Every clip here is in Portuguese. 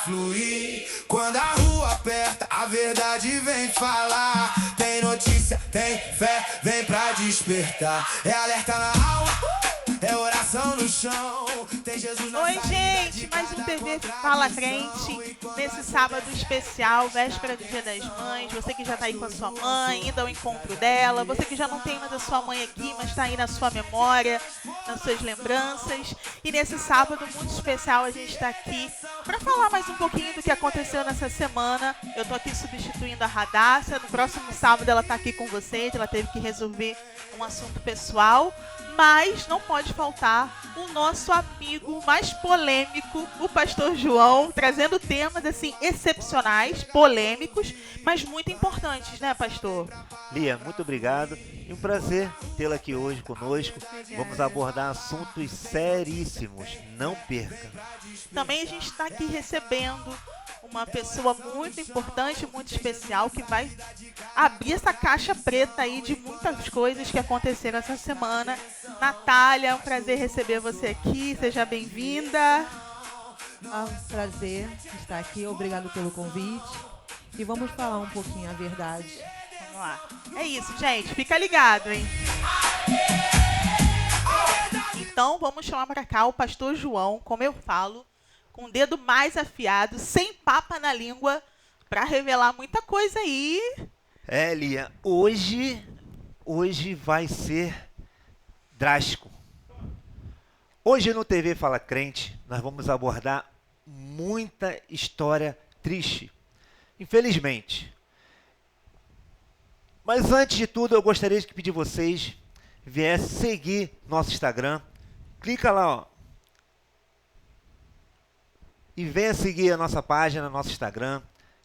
fluir. Quando a rua aperta, a verdade vem falar. Tem notícia, tem fé, vem pra despertar. É alerta na alma, é oração no chão. Tem Jesus na Oi, saída gente, de mais um cada TV Fala Crente, contradição. nesse sábado especial, véspera do Dia das Mães. Você que já tá aí com a sua mãe, indo ao encontro dela. Você que já não tem mais a sua mãe aqui, mas tá aí na sua memória, nas suas lembranças. E nesse sábado muito especial, a gente tá aqui para falar mais um pouquinho do que aconteceu nessa semana. Eu tô aqui substituindo a Radassa. No próximo sábado ela tá aqui com vocês, ela teve que resolver um assunto pessoal. Mas não pode faltar o nosso amigo mais polêmico, o pastor João, trazendo temas assim excepcionais, polêmicos, mas muito importantes, né, pastor? Lia, muito obrigado e um prazer tê-la aqui hoje conosco. Obrigada. Vamos abordar assuntos seríssimos, não perca. Também a gente está aqui recebendo uma pessoa muito importante, muito especial, que vai abrir essa caixa preta aí de muitas coisas que aconteceram essa semana. Natália, é um prazer receber você aqui, seja bem-vinda. É um prazer estar aqui, obrigado pelo convite. E vamos falar um pouquinho a verdade. Vamos lá. É isso, gente, fica ligado, hein? Então, vamos chamar para cá o pastor João, como eu falo, com o dedo mais afiado, sem papa na língua, para revelar muita coisa aí. Lia, hoje vai ser drástico. Hoje no TV Fala Crente, nós vamos abordar muita história triste, infelizmente. Mas antes de tudo, eu gostaria de pedir vocês viessem seguir nosso Instagram. Clica lá, ó. E venha seguir a nossa página, nosso Instagram,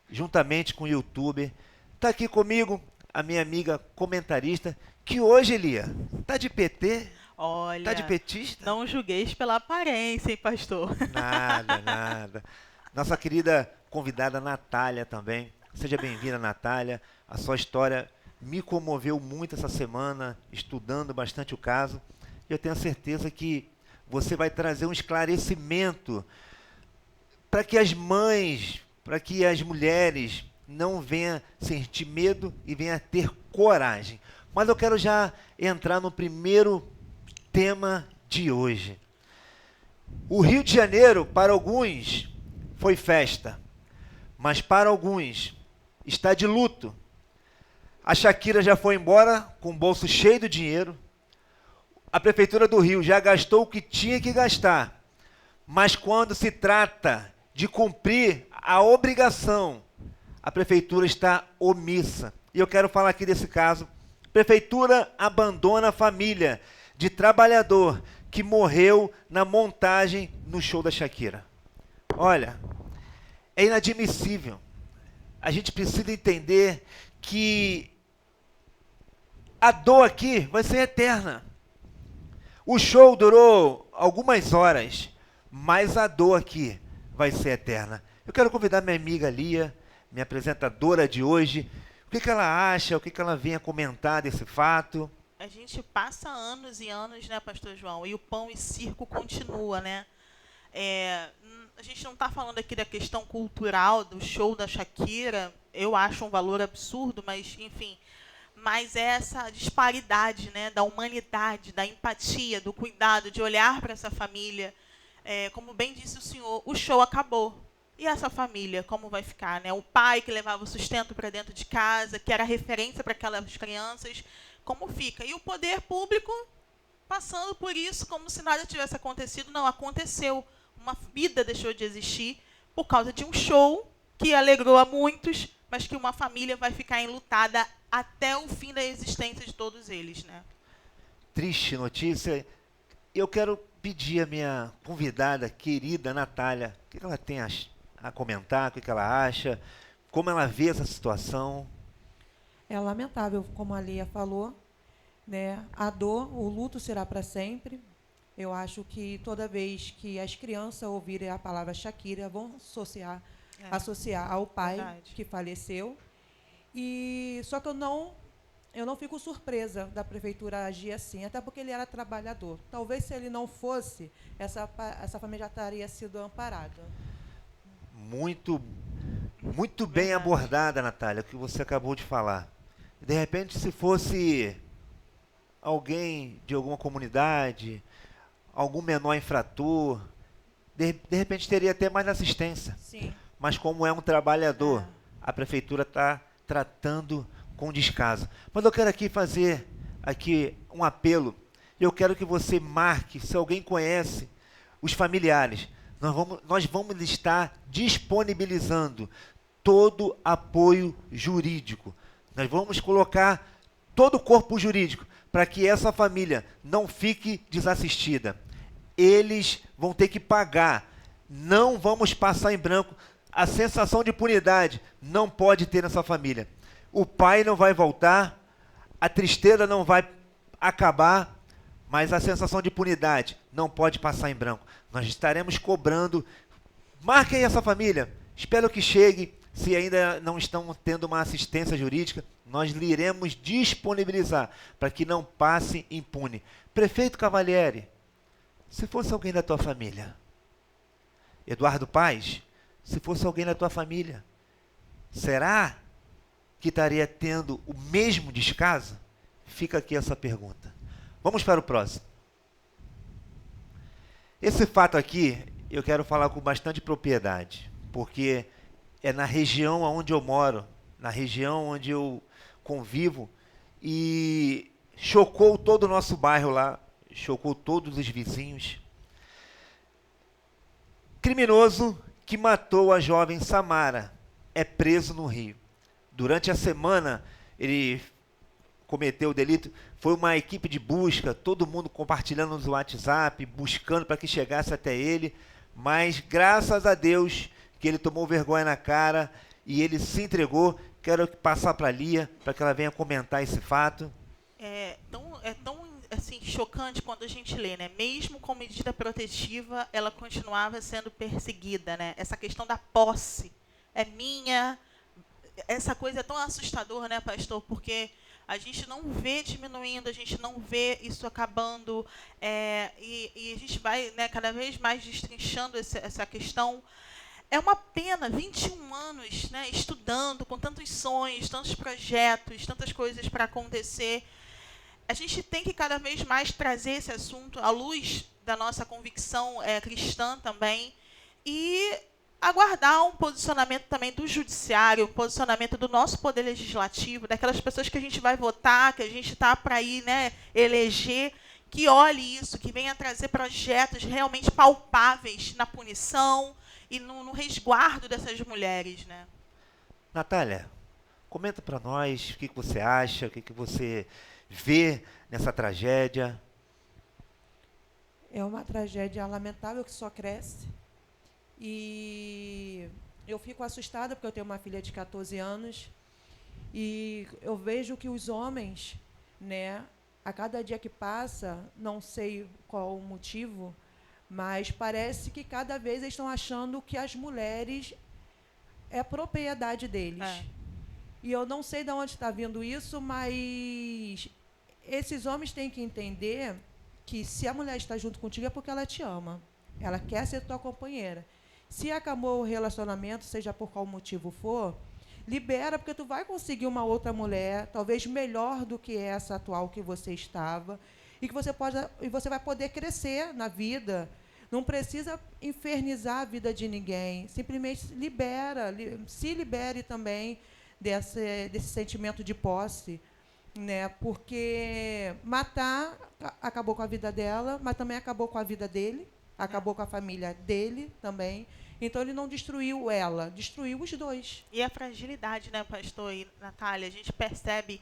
juntamente com o YouTube. Tá aqui comigo a minha amiga comentarista, que hoje, Lia, tá de PT? Olha, Tá de petista? não julgueis pela aparência, hein, pastor? Nada. Nossa querida convidada Natália também. Seja bem-vinda, Natália. A sua história me comoveu muito essa semana, estudando bastante o caso. E eu tenho certeza que você vai trazer um esclarecimento para que as mães, para que as mulheres não venham sentir medo e venham ter coragem. Mas eu quero já entrar no primeiro tema de hoje. O Rio de Janeiro, para alguns, foi festa, mas para alguns está de luto. A Shakira já foi embora com o bolso cheio de dinheiro. A Prefeitura do Rio já gastou o que tinha que gastar. Mas quando se trata de cumprir a obrigação, a Prefeitura está omissa. E eu quero falar aqui desse caso. A Prefeitura abandona a família de trabalhador que morreu na montagem no show da Shakira. Olha, é inadmissível. A gente precisa entender que a dor aqui vai ser eterna. O show durou algumas horas, mas a dor aqui vai ser eterna. Eu quero convidar minha amiga Lia, minha apresentadora de hoje, o que ela acha, o que ela vem a comentar desse fato. A gente passa anos e anos, né, pastor João? E o pão e circo continua, né? A gente não está falando aqui da questão cultural do show da Shakira. Eu acho um valor absurdo, mas, enfim. Mas é essa disparidade, né, da humanidade, da empatia, do cuidado, de olhar para essa família. Como bem disse o senhor, o show acabou. E essa família, como vai ficar, né? O pai que levava o sustento para dentro de casa, que era referência para aquelas crianças, como fica? E o poder público passando por isso como se nada tivesse acontecido. Não, aconteceu. Uma vida deixou de existir por causa de um show que alegrou a muitos, mas que uma família vai ficar enlutada até o fim da existência de todos eles, né? Triste notícia. Eu quero pedir à minha convidada, querida Natália, o que ela tem a comentar, o que ela acha, como ela vê essa situação. É lamentável, como a Lia falou, né? A dor, o luto será para sempre. Eu acho que toda vez que as crianças ouvirem a palavra Shakira, vão associar ao pai verdade. que faleceu. E só que eu não fico surpresa da prefeitura agir assim, até porque ele era trabalhador. Talvez se ele não fosse, essa família já teria sido amparada. Muito, muito bem abordada, Natália, o que você acabou de falar. De repente, se fosse alguém de alguma comunidade, algum menor infrator, de repente teria até mais assistência. Sim. Mas como é um trabalhador, a prefeitura está tratando com descaso. Mas eu quero aqui fazer um apelo. Eu quero que você marque, se alguém conhece, os familiares. Nós vamos estar disponibilizando todo apoio jurídico. Nós vamos colocar todo o corpo jurídico para que essa família não fique desassistida. Eles vão ter que pagar. Não vamos passar em branco. A sensação de impunidade não pode ter nessa família. O pai não vai voltar, a tristeza não vai acabar, mas a sensação de impunidade não pode passar em branco. Nós estaremos cobrando. Marquem essa família. Espero que chegue. Se ainda não estão tendo uma assistência jurídica, nós lhe iremos disponibilizar para que não passe impune. Prefeito Cavalieri, se fosse alguém da tua família, Eduardo Paes, se fosse alguém da tua família, será que estaria tendo o mesmo descaso? Fica aqui essa pergunta. Vamos para o próximo. Esse fato aqui, eu quero falar com bastante propriedade, porque é na região onde eu moro, na região onde eu convivo, e chocou todo o nosso bairro lá, chocou todos os vizinhos. Criminoso que matou a jovem Samara é preso no Rio. Durante a semana, ele cometeu o delito. Foi uma equipe de busca, todo mundo compartilhando no WhatsApp, buscando para que chegasse até ele. Mas, graças a Deus, que ele tomou vergonha na cara e ele se entregou. Quero passar para a Lia, para que ela venha comentar esse fato. É tão assim, chocante quando a gente lê, né? Mesmo com medida protetiva, ela continuava sendo perseguida, né? Essa questão da posse é minha. Essa coisa é tão assustadora, né, pastor? Porque a gente não vê diminuindo, a gente não vê isso acabando, e a gente vai, né, cada vez mais destrinchando essa questão. É uma pena, 21 anos, né, estudando, com tantos sonhos, tantos projetos, tantas coisas para acontecer. A gente tem que cada vez mais trazer esse assunto à luz da nossa convicção cristã também e aguardar um posicionamento também do judiciário, um posicionamento do nosso poder legislativo, daquelas pessoas que a gente vai votar, que a gente está para ir, né, eleger, que olhe isso, que venha trazer projetos realmente palpáveis na punição e no resguardo dessas mulheres, né? Natália, comenta para nós o que você acha, o que você vê nessa tragédia. É uma tragédia lamentável que só cresce. E eu fico assustada porque eu tenho uma filha de 14 anos e eu vejo que os homens, né, a cada dia que passa, não sei qual o motivo, mas parece que cada vez eles estão achando que as mulheres é propriedade deles. E eu não sei de onde está vindo isso, mas esses homens têm que entender que se a mulher está junto contigo é porque ela te ama. Ela quer ser tua companheira. Se acabou o relacionamento, seja por qual motivo for, libera, porque tu vai conseguir uma outra mulher, talvez melhor do que essa atual que você estava, e que você vai poder crescer na vida. Não precisa infernizar a vida de ninguém. Simplesmente se libere também desse sentimento de posse, né? Porque matar acabou com a vida dela, mas também acabou com a vida dele, acabou com a família dele também. Então, ele não destruiu ela, destruiu os dois. E a fragilidade, né, pastor e Natália? A gente percebe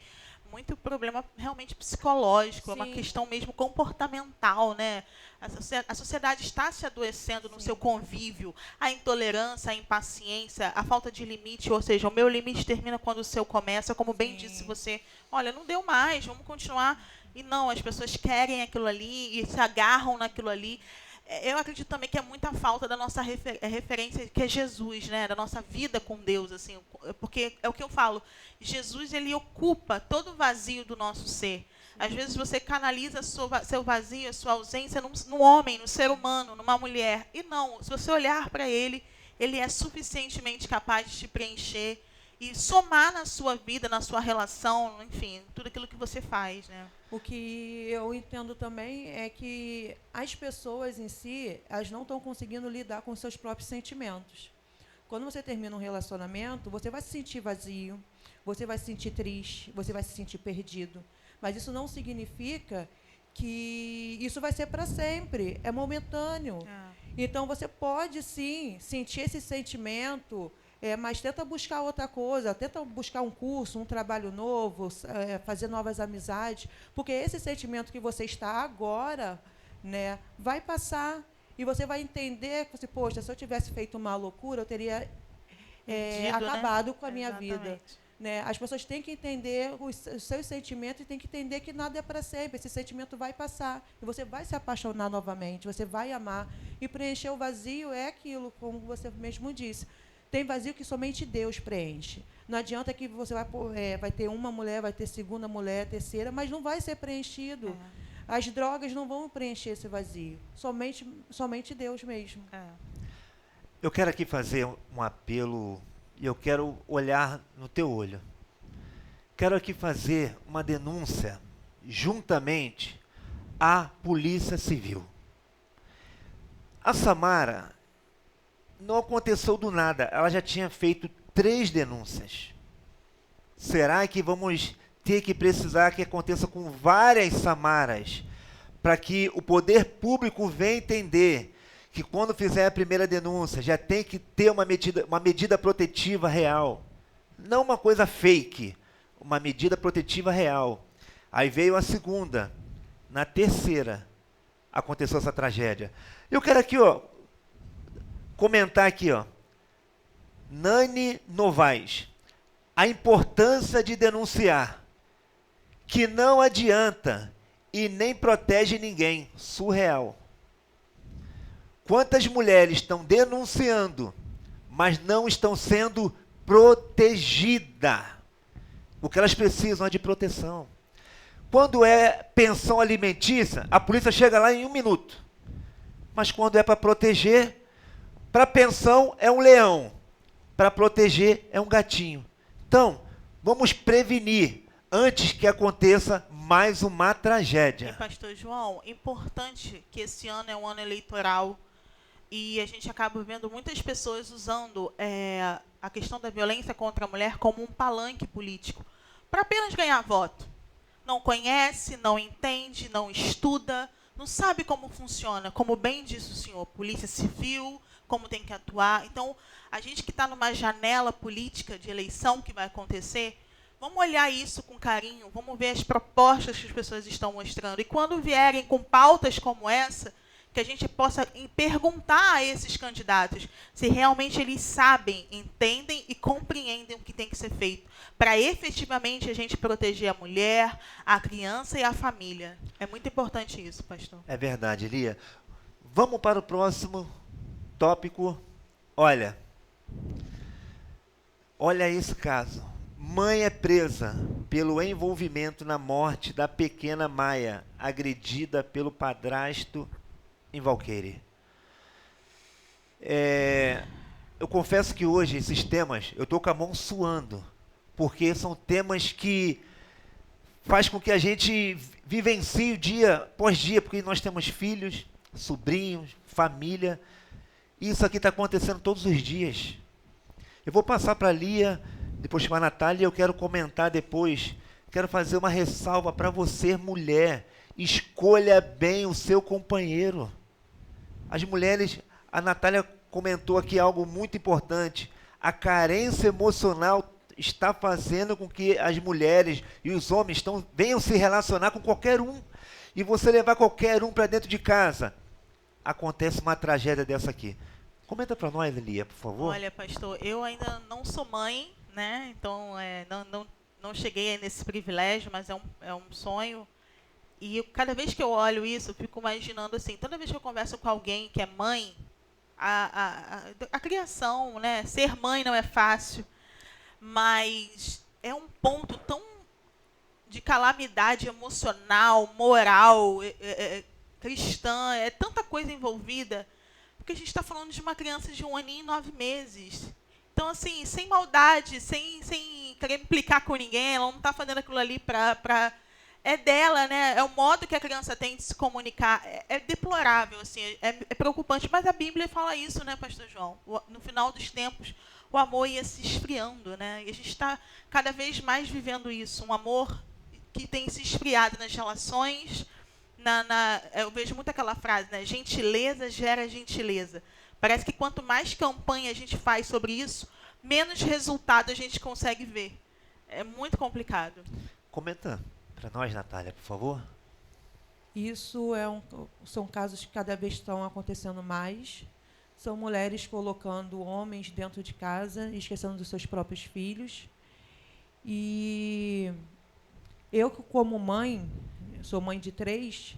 muito problema realmente psicológico, é uma questão mesmo comportamental, né? A sociedade está se adoecendo no seu convívio, a intolerância, a impaciência, a falta de limite, ou seja, o meu limite termina quando o seu começa, como bem disse você, olha, não deu mais, vamos continuar. E não, as pessoas querem aquilo ali e se agarram naquilo ali. Eu acredito também que é muita falta da nossa referência, que é Jesus, né? Da nossa vida com Deus, assim, porque é o que eu falo, Jesus, ele ocupa todo o vazio do nosso ser. Às vezes você canaliza seu vazio, a sua ausência no homem, no ser humano, numa mulher. E não, se você olhar para ele, ele é suficientemente capaz de te preencher e somar na sua vida, na sua relação, enfim, tudo aquilo que você faz, né? O que eu entendo também é que as pessoas em si, elas não estão conseguindo lidar com seus próprios sentimentos. Quando você termina um relacionamento, você vai se sentir vazio, você vai se sentir triste, você vai se sentir perdido. Mas isso não significa que isso vai ser para sempre, é momentâneo. Então, você pode, sim, sentir esse sentimento, mas tenta buscar outra coisa, tenta buscar um curso, um trabalho novo, fazer novas amizades, porque esse sentimento que você está agora, né, vai passar. E você vai entender que, poxa, se eu tivesse feito uma loucura, eu teria acabado, né, com a minha vida. Né? As pessoas têm que entender os seus sentimentos e têm que entender que nada é para sempre. Esse sentimento vai passar. E você vai se apaixonar novamente, você vai amar. E preencher o vazio é aquilo, como você mesmo disse. Tem vazio que somente Deus preenche. Não adianta que você vai ter uma mulher, vai ter segunda mulher, terceira, mas não vai ser preenchido. As drogas não vão preencher esse vazio. Somente Deus mesmo. Eu quero aqui fazer um apelo e eu quero olhar no teu olho. Quero aqui fazer uma denúncia juntamente à Polícia Civil. A Samara não aconteceu do nada. Ela já tinha feito 3 denúncias. Será que vamos ter que precisar que aconteça com várias Samaras para que o poder público venha entender que quando fizer a primeira denúncia já tem que ter uma medida protetiva real, não uma coisa fake, uma medida protetiva real. Aí veio a segunda, na terceira aconteceu essa tragédia. Eu quero aqui, comentar aqui, Nani Novaes, a importância de denunciar, que não adianta e nem protege ninguém, surreal. Quantas mulheres estão denunciando, mas não estão sendo protegidas? O que elas precisam é de proteção. Quando é pensão alimentícia, a polícia chega lá em 1 minuto. Mas quando é para proteger, para pensão é um leão, para proteger é um gatinho. Então, vamos prevenir antes que aconteça mais uma tragédia. E, pastor João, importante que esse ano é um ano eleitoral e a gente acaba vendo muitas pessoas usando a questão da violência contra a mulher como um palanque político, para apenas ganhar voto. Não conhece, não entende, não estuda, não sabe como funciona, como bem disse o senhor, polícia civil, como tem que atuar. Então, a gente que está numa janela política de eleição que vai acontecer, vamos olhar isso com carinho, vamos ver as propostas que as pessoas estão mostrando. E quando vierem com pautas como essa, que a gente possa perguntar a esses candidatos se realmente eles sabem, entendem e compreendem o que tem que ser feito, para efetivamente a gente proteger a mulher, a criança e a família. É muito importante isso, pastor. É verdade, Lia. Vamos para o próximo tópico. Olha esse caso. Mãe é presa pelo envolvimento na morte da pequena Maia, agredida pelo padrasto em Valqueire. Eu confesso que hoje esses temas, eu estou com a mão suando, porque são temas que faz com que a gente vivencie o dia após dia, porque nós temos filhos, sobrinhos, família, e isso aqui está acontecendo todos os dias. Eu vou passar para a Lia, depois para a Natália, e eu quero comentar depois, quero fazer uma ressalva para você, mulher, escolha bem o seu companheiro. As mulheres, a Natália comentou aqui algo muito importante, a carência emocional está fazendo com que as mulheres e os homens venham se relacionar com qualquer um, e você levar qualquer um para dentro de casa, acontece uma tragédia dessa aqui. Comenta para nós, Lia, por favor. Olha, pastor, eu ainda não sou mãe, né? Então, não cheguei nesse privilégio, mas é um sonho. E cada vez que eu olho isso, eu fico imaginando assim, toda vez que eu converso com alguém que é mãe, a criação, né? Ser mãe não é fácil, mas é um ponto tão de calamidade emocional, moral, cristã, é tanta coisa envolvida. Porque a gente está falando de uma criança de 1 aninho e 9 meses. Então, assim, sem maldade, sem querer implicar com ninguém, ela não está fazendo aquilo ali para... É dela, né? É o modo que a criança tem de se comunicar. É deplorável, assim, é preocupante. Mas a Bíblia fala isso, né, pastor João? No final dos tempos, o amor ia se esfriando, né? E a gente está cada vez mais vivendo isso. Um amor que tem se esfriado nas relações. Eu vejo muito aquela frase, né? Gentileza gera gentileza. Parece que quanto mais campanha a gente faz sobre isso, menos resultado a gente consegue ver. É muito complicado. Comenta para nós, Natália, por favor. Isso são casos que cada vez estão acontecendo mais. São mulheres colocando homens dentro de casa, esquecendo dos seus próprios filhos. E eu, como mãe, sou mãe de 3,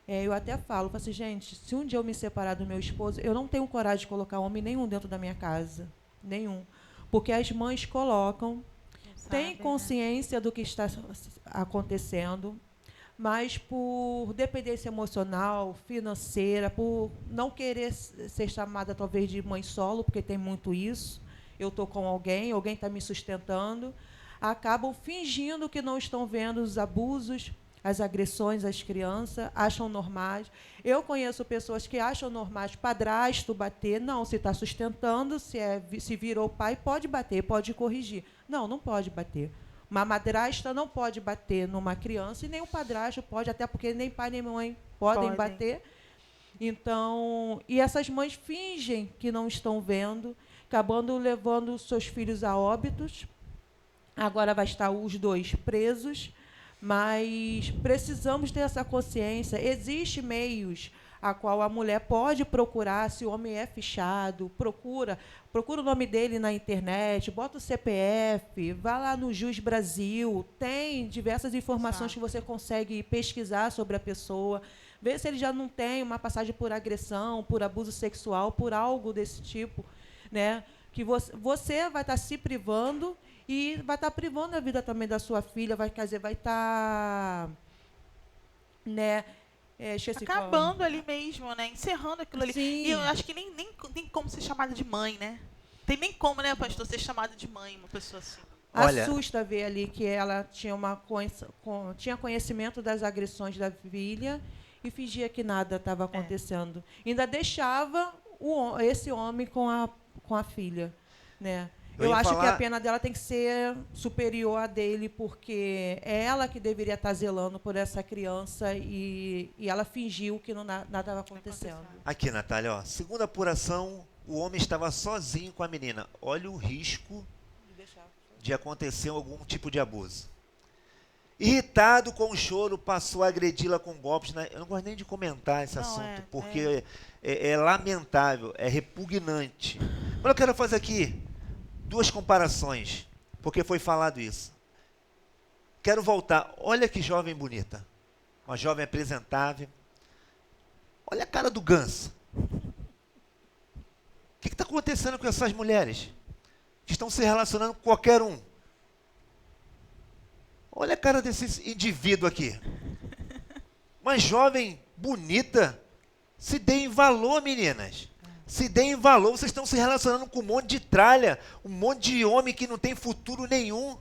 eu até falo assim, gente, se um dia eu me separar do meu esposo, eu não tenho coragem de colocar homem nenhum dentro da minha casa. Nenhum. Porque as mães colocam, têm consciência do que está acontecendo, mas por dependência emocional, financeira, por não querer ser chamada talvez de mãe solo, porque tem muito isso, eu estou com alguém está me sustentando, acabam fingindo que não estão vendo os abusos, as agressões às crianças, acham normais. Eu conheço pessoas que acham normais padrasto bater. Não, se está sustentando, se virou pai, pode bater, pode corrigir. Não, não pode bater. Uma madrasta não pode bater numa criança e nem um padrasto pode, até porque nem pai nem mãe podem bater. Então, e essas mães fingem que não estão vendo, acabando levando seus filhos a óbitos. Agora vai estar os 2 presos. Mas precisamos ter essa consciência. Existem meios a qual a mulher pode procurar, se o homem é fichado, procura o nome dele na internet, bota o CPF, vá lá no Jus Brasil, tem diversas informações que você consegue pesquisar sobre a pessoa, ver se ele já não tem uma passagem por agressão, por abuso sexual, por algo desse tipo, né? Que você vai estar se privando e vai estar privando a vida também da sua filha, vai estar, né, acabando ali mesmo, né, encerrando aquilo ali. Sim. E eu acho que nem como ser chamada de mãe, né? Tem nem como, né, pastor, ser chamada de mãe, uma pessoa assim. Olha, assusta ver ali que ela tinha conhecimento das agressões da filha e fingia que nada estava acontecendo. Ainda deixava esse homem com a filha, né? Eu acho que a pena dela tem que ser superior à dele, porque é ela que deveria estar zelando por essa criança e ela fingiu que nada estava acontecendo. Aqui, Natália, ó, segundo a apuração, o homem estava sozinho com a menina. Olha o risco de acontecer algum tipo de abuso. Irritado com o choro, passou a agredi-la com golpes. Eu não gosto nem de comentar esse assunto, porque é lamentável, é repugnante. Mas eu quero fazer aqui 2 comparações, porque foi falado isso. Quero voltar. Olha que jovem bonita. Uma jovem apresentável. Olha a cara do Ganso. O que está acontecendo com essas mulheres que estão se relacionando com qualquer um? Olha a cara desse indivíduo aqui. Uma jovem bonita. Se deem valor, meninas. Se deem valor. Vocês estão se relacionando com um monte de tralha, um monte de homem que não tem futuro nenhum.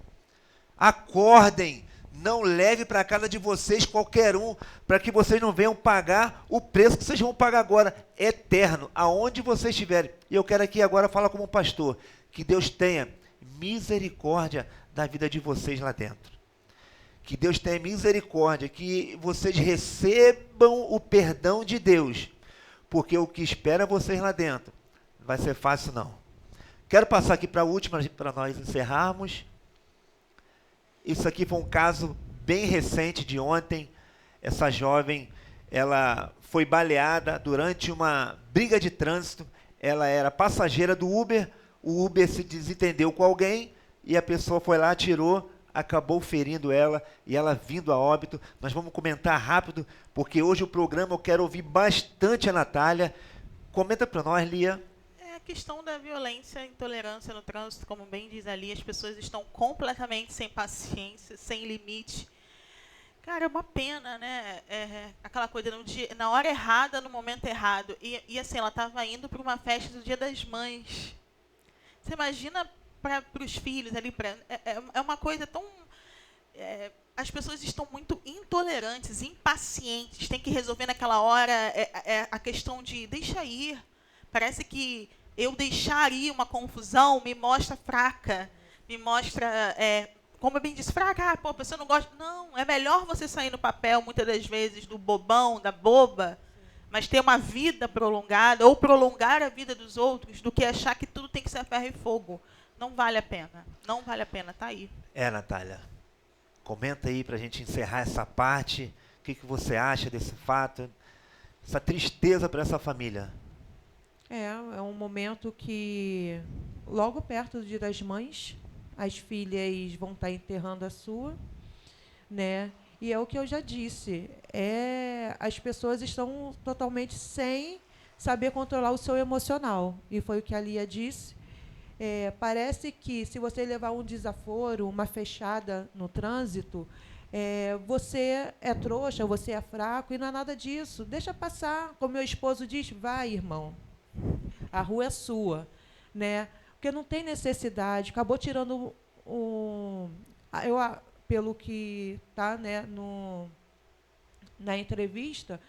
Acordem. Não leve para a casa de vocês qualquer um, para que vocês não venham pagar o preço que vocês vão pagar agora, eterno, aonde vocês estiverem. E eu quero aqui agora falar como pastor, que Deus tenha misericórdia da vida de vocês lá dentro. Que Deus tenha misericórdia, que vocês recebam o perdão de Deus, porque o que espera vocês lá dentro não vai ser fácil, não. Quero passar aqui para a última, para nós encerrarmos. Isso aqui foi um caso bem recente de ontem. Essa jovem, ela foi baleada durante uma briga de trânsito. Ela era passageira do Uber, o Uber se desentendeu com alguém e a pessoa foi lá, atirou, acabou ferindo ela e ela vindo a óbito. Nós vamos comentar rápido, porque hoje o programa eu quero ouvir bastante a Natália. Comenta para nós, Lia. A questão da violência e intolerância no trânsito, como bem diz ali, as pessoas estão completamente sem paciência, sem limite. Cara, é uma pena, né? Aquela coisa, na hora errada, no momento errado. E assim, ela estava indo para uma festa do Dia das Mães. Você imagina para os filhos ali. É uma coisa tão... as pessoas estão muito intolerantes, impacientes. Tem que resolver naquela hora a questão de deixa ir. Parece que eu deixar ir uma confusão me mostra fraca. Me mostra... como eu bem disse, fraca, pô, a pessoa não gosta. Não, é melhor você sair no papel, muitas das vezes, do bobão, da boba, mas ter uma vida prolongada, ou prolongar a vida dos outros, do que achar que tudo tem que ser a ferro e fogo. Não vale a pena. Não vale a pena, tá aí. Natália, comenta aí pra gente encerrar essa parte. O que você acha desse fato? Essa tristeza para essa família. É um momento que, logo perto do Dia das Mães, as filhas vão estar enterrando a sua, né? E é o que eu já disse, as pessoas estão totalmente sem saber controlar o seu emocional. E foi o que a Lia disse. Parece que se você levar um desaforo, uma fechada no trânsito, você é trouxa, você é fraco, e não é nada disso. Deixa passar. Como meu esposo diz, vai, irmão. A rua é sua, né? Porque não tem necessidade. Acabou tirando pelo que está, né, na entrevista,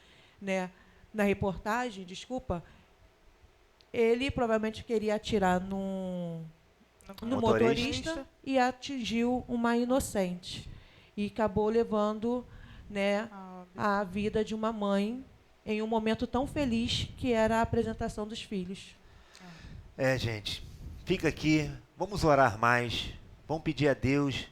né, na reportagem, desculpa, ele provavelmente queria atirar no motorista e atingiu uma inocente. E acabou levando, né, a vida de uma mãe em um momento tão feliz que era a apresentação dos filhos. Gente, fica aqui, vamos orar mais, vamos pedir a Deus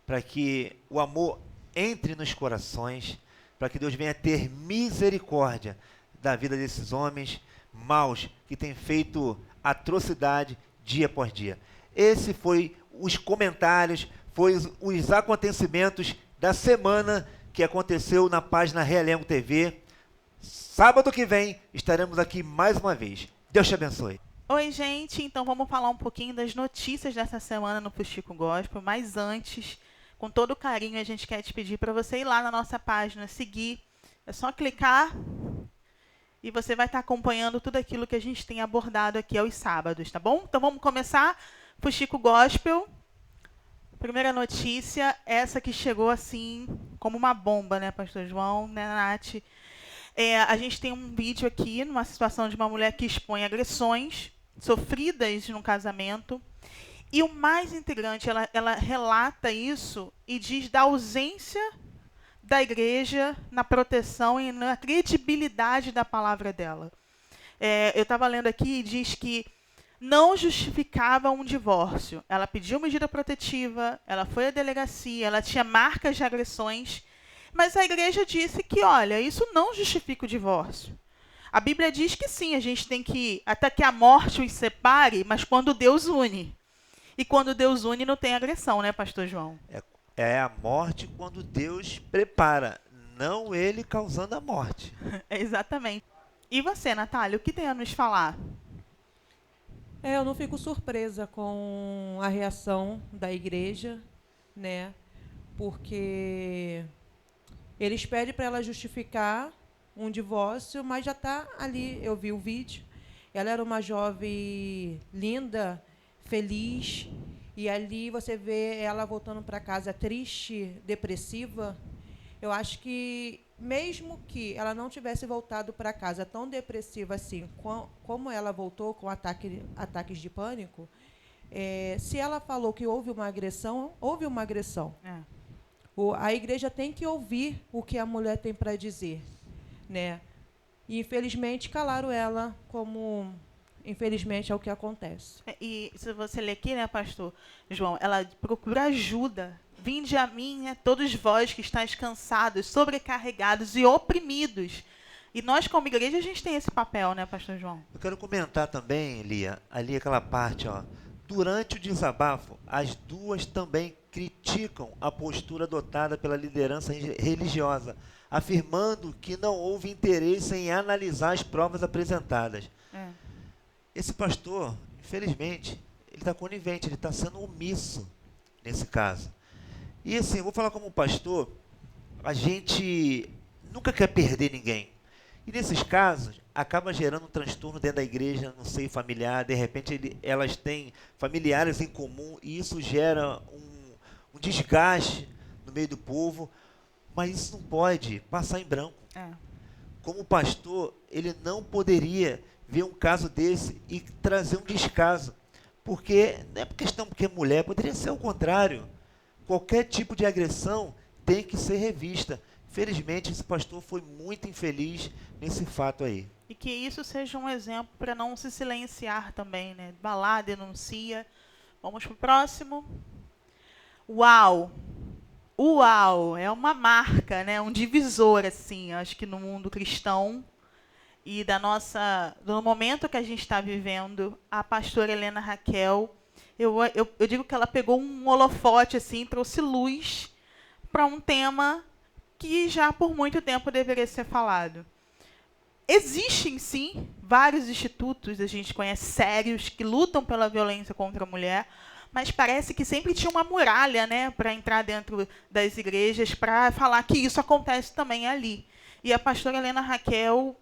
para que o amor entre nos corações, para que Deus venha ter misericórdia da vida desses homens maus que têm feito atrocidade dia após dia. Esse foi os comentários, foi os acontecimentos da semana que aconteceu na página Realengo TV. Sábado que vem estaremos aqui mais uma vez. Deus te abençoe. Oi, gente. Então vamos falar um pouquinho das notícias dessa semana no Fuxico Gospel. Mas antes, com todo carinho, a gente quer te pedir para você ir lá na nossa página, seguir. É só clicar e você vai estar acompanhando tudo aquilo que a gente tem abordado aqui aos sábados, tá bom? Então vamos começar. Fuxico Gospel. Primeira notícia, essa que chegou assim, como uma bomba, né, Pastor João, né, Nath? A gente tem um vídeo aqui, numa situação de uma mulher que expõe agressões sofridas no casamento. E o mais intrigante, ela relata isso e diz da ausência da igreja na proteção e na credibilidade da palavra dela. Eu estava lendo aqui e diz que não justificava um divórcio. Ela pediu medida protetiva, ela foi à delegacia, ela tinha marcas de agressões, mas a igreja disse que, olha, isso não justifica o divórcio. A Bíblia diz que sim, a gente tem que, até que a morte os separe, mas quando Deus une. E quando Deus une, não tem agressão, né, Pastor João? É a morte quando Deus prepara, não ele causando a morte. Exatamente. E você, Natália, o que tem a nos falar? Eu não fico surpresa com a reação da igreja, né? Porque eles pedem para ela justificar um divórcio, mas já está ali. Eu vi o vídeo. Ela era uma jovem linda, feliz, e ali você vê ela voltando para casa triste, depressiva. Eu acho que, mesmo que ela não tivesse voltado para casa tão depressiva assim, como ela voltou com ataques de pânico, se ela falou que houve uma agressão, houve uma agressão. A igreja tem que ouvir o que a mulher tem para dizer, né? E, infelizmente, calaram ela, como, infelizmente, é o que acontece. E se você ler aqui, né, Pastor João, ela procura ajuda. Vinde a mim, né, todos vós que estáis cansados, sobrecarregados e oprimidos. E nós, como igreja, a gente tem esse papel, né, Pastor João? Eu quero comentar também, Lia, ali aquela parte, ó. Durante o desabafo, as duas também criticam a postura adotada pela liderança religiosa, afirmando que não houve interesse em analisar as provas apresentadas. Esse pastor, infelizmente, ele está conivente, ele está sendo omisso nesse caso. E assim, eu vou falar como pastor, a gente nunca quer perder ninguém. E nesses casos, acaba gerando um transtorno dentro da igreja, no seio familiar. De repente, elas têm familiares em comum e isso gera um desgaste no meio do povo. Mas isso não pode passar em branco. Como pastor, ele não poderia ver um caso desse e trazer um descaso. Porque não é questão porque é mulher, poderia ser o contrário. Qualquer tipo de agressão tem que ser revista. Felizmente, esse pastor foi muito infeliz nesse fato aí. E que isso seja um exemplo para não se silenciar também, né? Vá lá, denuncia. Vamos pro próximo. Uau! Uau! É uma marca, né? Um divisor, assim, acho que no mundo cristão e do momento que a gente está vivendo. A pastora Helena Raquel, eu digo que ela pegou um holofote, assim, trouxe luz para um tema que já por muito tempo deveria ser falado. Existem, sim, vários institutos, a gente conhece sérios, que lutam pela violência contra a mulher, mas parece que sempre tinha uma muralha, né, para entrar dentro das igrejas, para falar que isso acontece também ali. E a pastora Helena Raquel,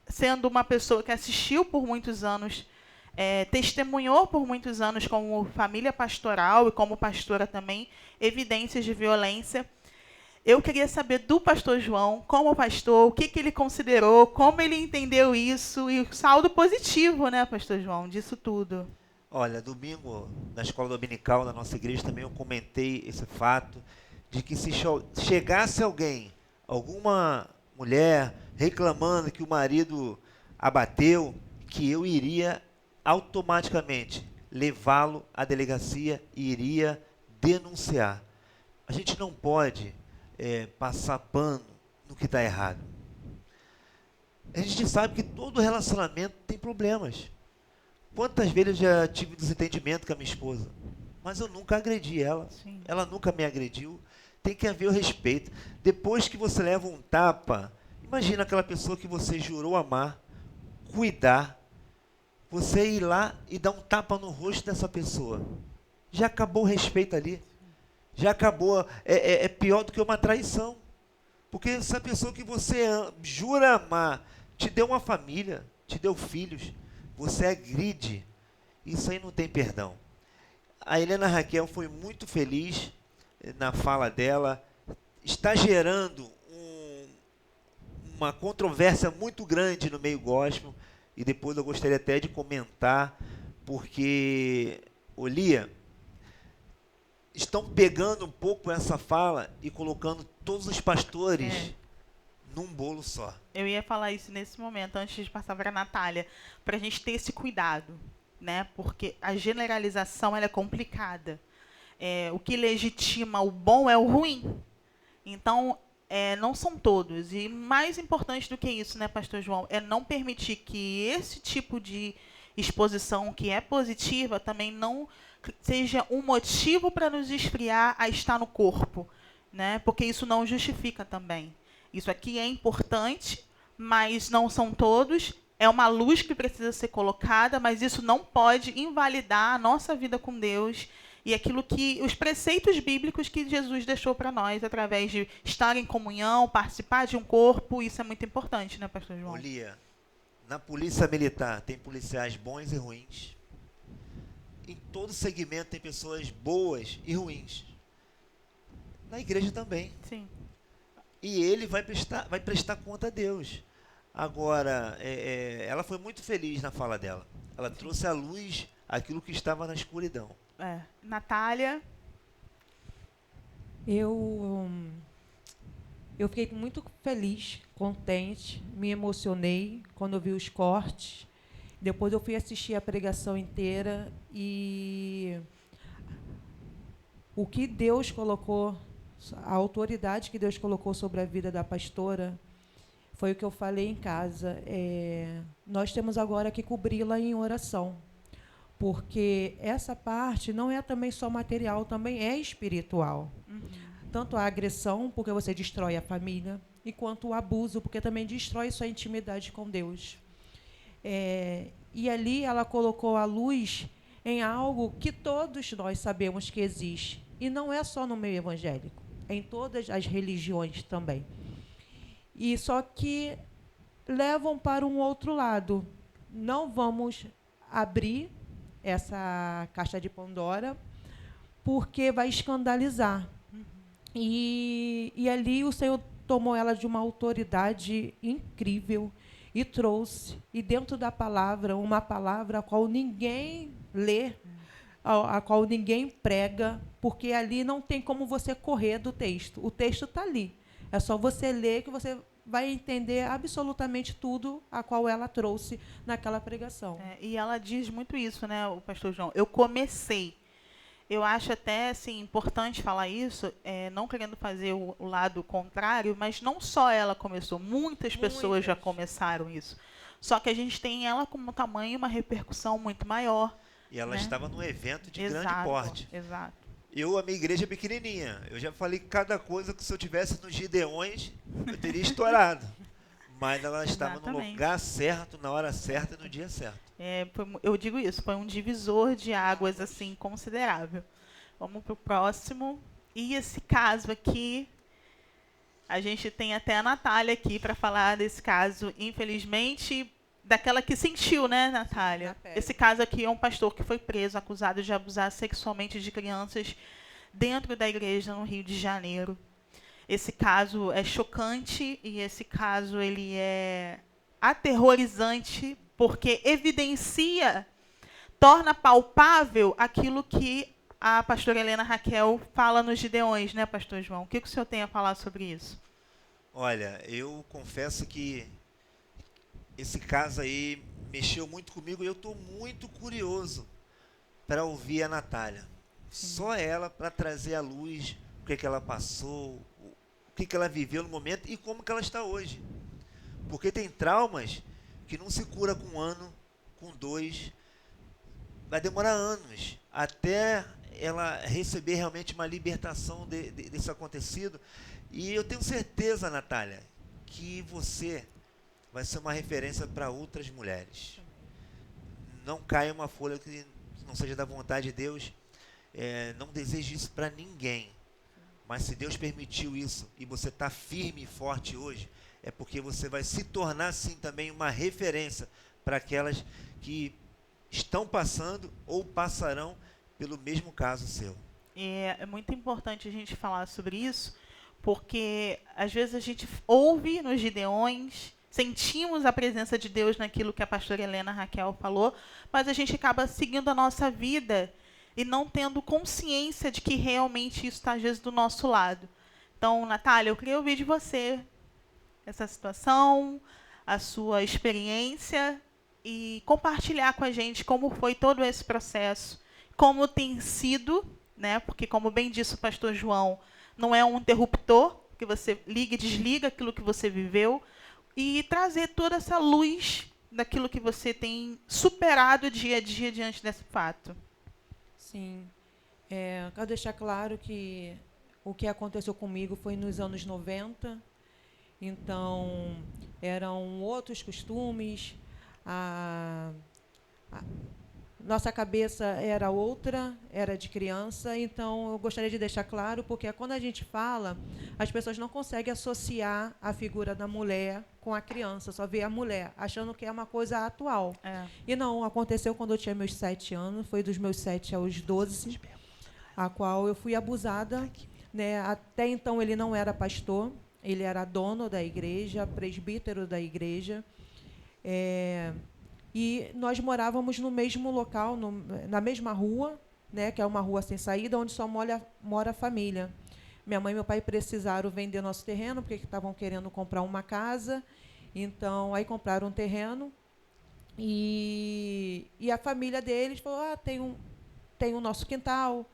sendo uma pessoa que assistiu por muitos anos, testemunhou por muitos anos como família pastoral e como pastora também, evidências de violência. Eu queria saber do pastor João, como pastor, o que ele considerou, como ele entendeu isso e o saldo positivo, né, pastor João, disso tudo. Olha, domingo, na escola dominical da nossa igreja, também eu comentei esse fato de que se chegasse alguém, alguma mulher, reclamando que o marido a bateu, que eu iria automaticamente levá-lo à delegacia e iria denunciar. A gente não pode passar pano no que está errado. A gente sabe que todo relacionamento tem problemas. Quantas vezes eu já tive desentendimento com a minha esposa, mas eu nunca agredi ela. Sim. Ela nunca me agrediu. Tem que haver o respeito. Depois que você leva um tapa, imagina aquela pessoa que você jurou amar, cuidar, você ir lá e dar um tapa no rosto dessa pessoa. Já acabou o respeito ali. Já acabou. É pior do que uma traição. Porque essa pessoa que você jura amar te deu uma família, te deu filhos, você agride. Isso aí não tem perdão. A Helena Raquel foi muito feliz na fala dela. Está gerando uma controvérsia muito grande no meio gospel. E depois eu gostaria até de comentar, porque, Lia, estão pegando um pouco essa fala e colocando todos os pastores num bolo só. Eu ia falar isso nesse momento, antes de passar para a Natália, para a gente ter esse cuidado, né? Porque a generalização ela é complicada. O que legitima o bom é o ruim. Então, não são todos. E mais importante do que isso, né, pastor João, é não permitir que esse tipo de exposição que é positiva também não seja um motivo para nos esfriar a estar no corpo, né? Porque isso não justifica também. Isso aqui é importante, mas não são todos. É uma luz que precisa ser colocada, mas isso não pode invalidar a nossa vida com Deus e aquilo que os preceitos bíblicos que Jesus deixou para nós através de estar em comunhão, participar de um corpo. Isso é muito importante, né, pastor João? Lia, na polícia militar tem policiais bons e ruins. Em todo segmento tem pessoas boas e ruins. Na igreja também. Sim. E ele vai prestar conta a Deus. Agora, ela foi muito feliz na fala dela. Ela trouxe à luz aquilo que estava na escuridão. Natália? Eu fiquei muito feliz, contente, me emocionei quando eu vi os cortes. Depois eu fui assistir a pregação inteira e o que Deus colocou, a autoridade que Deus colocou sobre a vida da pastora, foi o que eu falei em casa. Nós temos agora que cobri-la em oração, porque essa parte não é também só material, também é espiritual. Uhum. Tanto a agressão, porque você destrói a família, enquanto o abuso, porque também destrói sua intimidade com Deus. E ali ela colocou a luz em algo que todos nós sabemos que existe. E não é só no meio evangélico. em todas as religiões também. E só que levam para um outro lado. Não vamos abrir essa caixa de Pandora, porque vai escandalizar. E ali o Senhor tomou ela de uma autoridade incrível e trouxe, e dentro da palavra, uma palavra a qual ninguém lê, a qual ninguém prega, porque ali não tem como você correr do texto. O texto está ali. É só você ler que você vai entender absolutamente tudo a qual ela trouxe naquela pregação. E ela diz muito isso, né, o pastor João? Eu comecei. Eu acho até assim, importante falar isso, não querendo fazer o lado contrário, mas não só ela começou, muitas pessoas já começaram isso. Só que a gente tem ela como tamanho uma repercussão muito maior. E ela estava num evento de Exato, grande porte. Exato. A minha igreja é pequenininha. Eu já falei cada coisa que se eu tivesse nos Gideões, eu teria estourado. Mas ela estava no lugar certo, na hora certa e no dia certo. Eu digo isso, foi um divisor de águas assim considerável. Vamos para o próximo. E esse caso aqui, a gente tem até a Natália aqui para falar desse caso, infelizmente, daquela que sentiu, né, Natália? Esse caso aqui é um pastor que foi preso, acusado de abusar sexualmente de crianças dentro da igreja no Rio de Janeiro. Esse caso é chocante e esse caso ele é aterrorizante porque evidencia, torna palpável aquilo que a pastora Helena Raquel fala nos Gideões, né, pastor João? O que o senhor tem a falar sobre isso? Olha, eu confesso que esse caso aí mexeu muito comigo e eu estou muito curioso para ouvir a Natália. Só ela para trazer à luz o que ela passou, o que ela viveu no momento e como que ela está hoje. Porque tem traumas que não se cura com 1 ano, com 2, vai demorar anos até ela receber realmente uma libertação desse acontecido. E eu tenho certeza, Natália, que você vai ser uma referência para outras mulheres. Não caia uma folha que não seja da vontade de Deus. Não deseje isso para ninguém. Mas se Deus permitiu isso e você está firme e forte hoje, é porque você vai se tornar, sim, também uma referência para aquelas que estão passando ou passarão pelo mesmo caso seu. É muito importante a gente falar sobre isso, porque às vezes a gente ouve nos Gideões, sentimos a presença de Deus naquilo que a pastora Helena Raquel falou, mas a gente acaba seguindo a nossa vida e não tendo consciência de que realmente isso está às vezes do nosso lado. Então, Natália, eu queria ouvir de você essa situação, a sua experiência e compartilhar com a gente como foi todo esse processo, como tem sido, né? Porque, como bem disse o pastor João, não é um interruptor que você liga e desliga aquilo que você viveu e trazer toda essa luz daquilo que você tem superado dia a dia diante desse fato. Sim. Quero deixar claro que o que aconteceu comigo foi nos anos 90. Então, eram outros costumes, nossa cabeça era outra, era de criança. Então, eu gostaria de deixar claro, porque quando a gente fala, as pessoas não conseguem associar a figura da mulher com a criança, só vê a mulher, achando que é uma coisa atual. E não, aconteceu quando eu tinha meus 7 anos, foi dos meus 7 aos 12, a qual eu fui abusada. Né? Até então, ele não era pastor, ele era dono da igreja, presbítero da igreja. E nós morávamos no mesmo local, na mesma rua, né, que é uma rua sem saída, onde só mora a família. Minha mãe e meu pai precisaram vender nosso terreno, porque estavam querendo comprar uma casa. Então, aí compraram um terreno. E a família deles falou, tem o nosso quintal,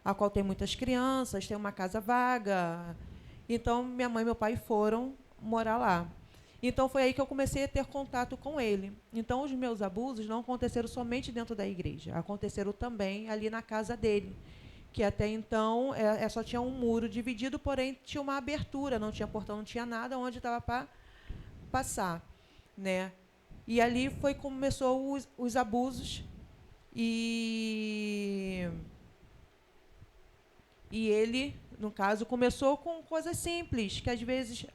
a qual tem muitas crianças, tem uma casa vaga. Então, minha mãe e meu pai foram morar lá. Então, foi aí que eu comecei a ter contato com ele. Então, os meus abusos não aconteceram somente dentro da igreja, aconteceram também ali na casa dele, que até então só tinha um muro dividido, porém tinha uma abertura, não tinha portão, não tinha nada onde estava para passar. Né? E ali começou os abusos. E E ele, no caso, começou com coisas simples, que às vezes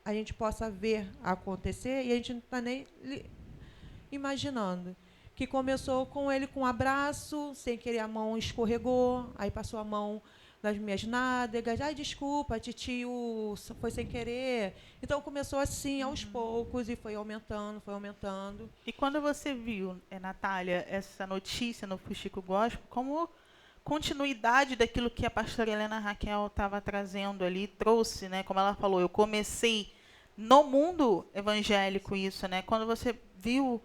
a gente possa ver acontecer e a gente não está nem imaginando. Que começou com ele com um abraço, sem querer a mão escorregou, aí passou a mão nas minhas nádegas, ai, desculpa, titio, foi sem querer. Então começou assim, aos poucos, e foi aumentando, foi aumentando. E quando você viu, Natália, essa notícia no Fuxico Gospel, como continuidade daquilo que a pastora Helena Raquel estava trazendo ali, trouxe, né? Como ela falou, eu comecei no mundo evangélico isso, né? Quando você viu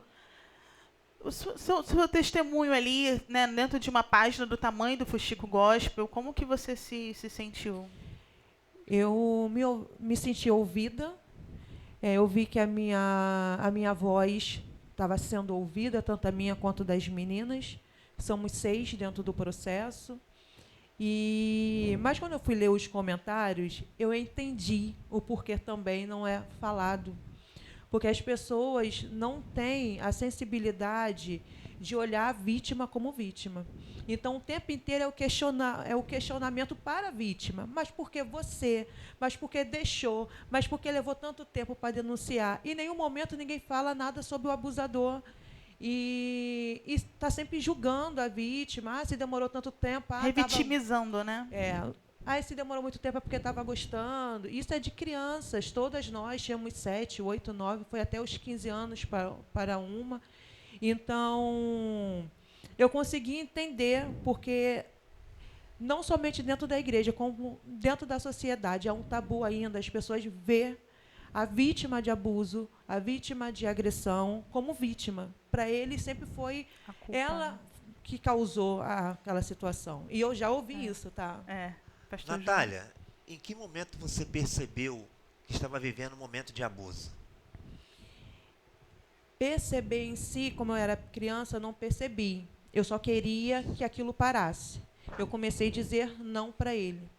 o seu testemunho ali, né, dentro de uma página do tamanho do Fuxico Gospel, como que você se sentiu? Eu me senti ouvida, eu vi que a minha voz estava sendo ouvida, tanto a minha quanto das meninas. Somos 6 dentro do processo. Mas quando eu fui ler os comentários, eu entendi o porquê também não é falado. Porque as pessoas não têm a sensibilidade de olhar a vítima como vítima. Então, o tempo inteiro é o questionamento para a vítima. Mas por que você? Mas por que deixou? Mas por que levou tanto tempo para denunciar? E em nenhum momento ninguém fala nada sobre o abusador. E está sempre julgando a vítima. Ah, se demorou tanto tempo. Revitimizando, né? Se demorou muito tempo é porque estava gostando. Isso é de crianças. Todas nós tínhamos 7, 8, 9, foi até os 15 anos para uma. Então, eu consegui entender, porque não somente dentro da igreja, como dentro da sociedade, há um tabu ainda. As pessoas vê a vítima de abuso, a vítima de agressão, como vítima. Para ele, sempre foi ela que causou aquela situação. E eu já ouvi isso, tá? Natália, em que momento você percebeu que estava vivendo um momento de abuso? Perceber em si, como eu era criança, eu não percebi. Eu só queria que aquilo parasse. Eu comecei a dizer não para ele.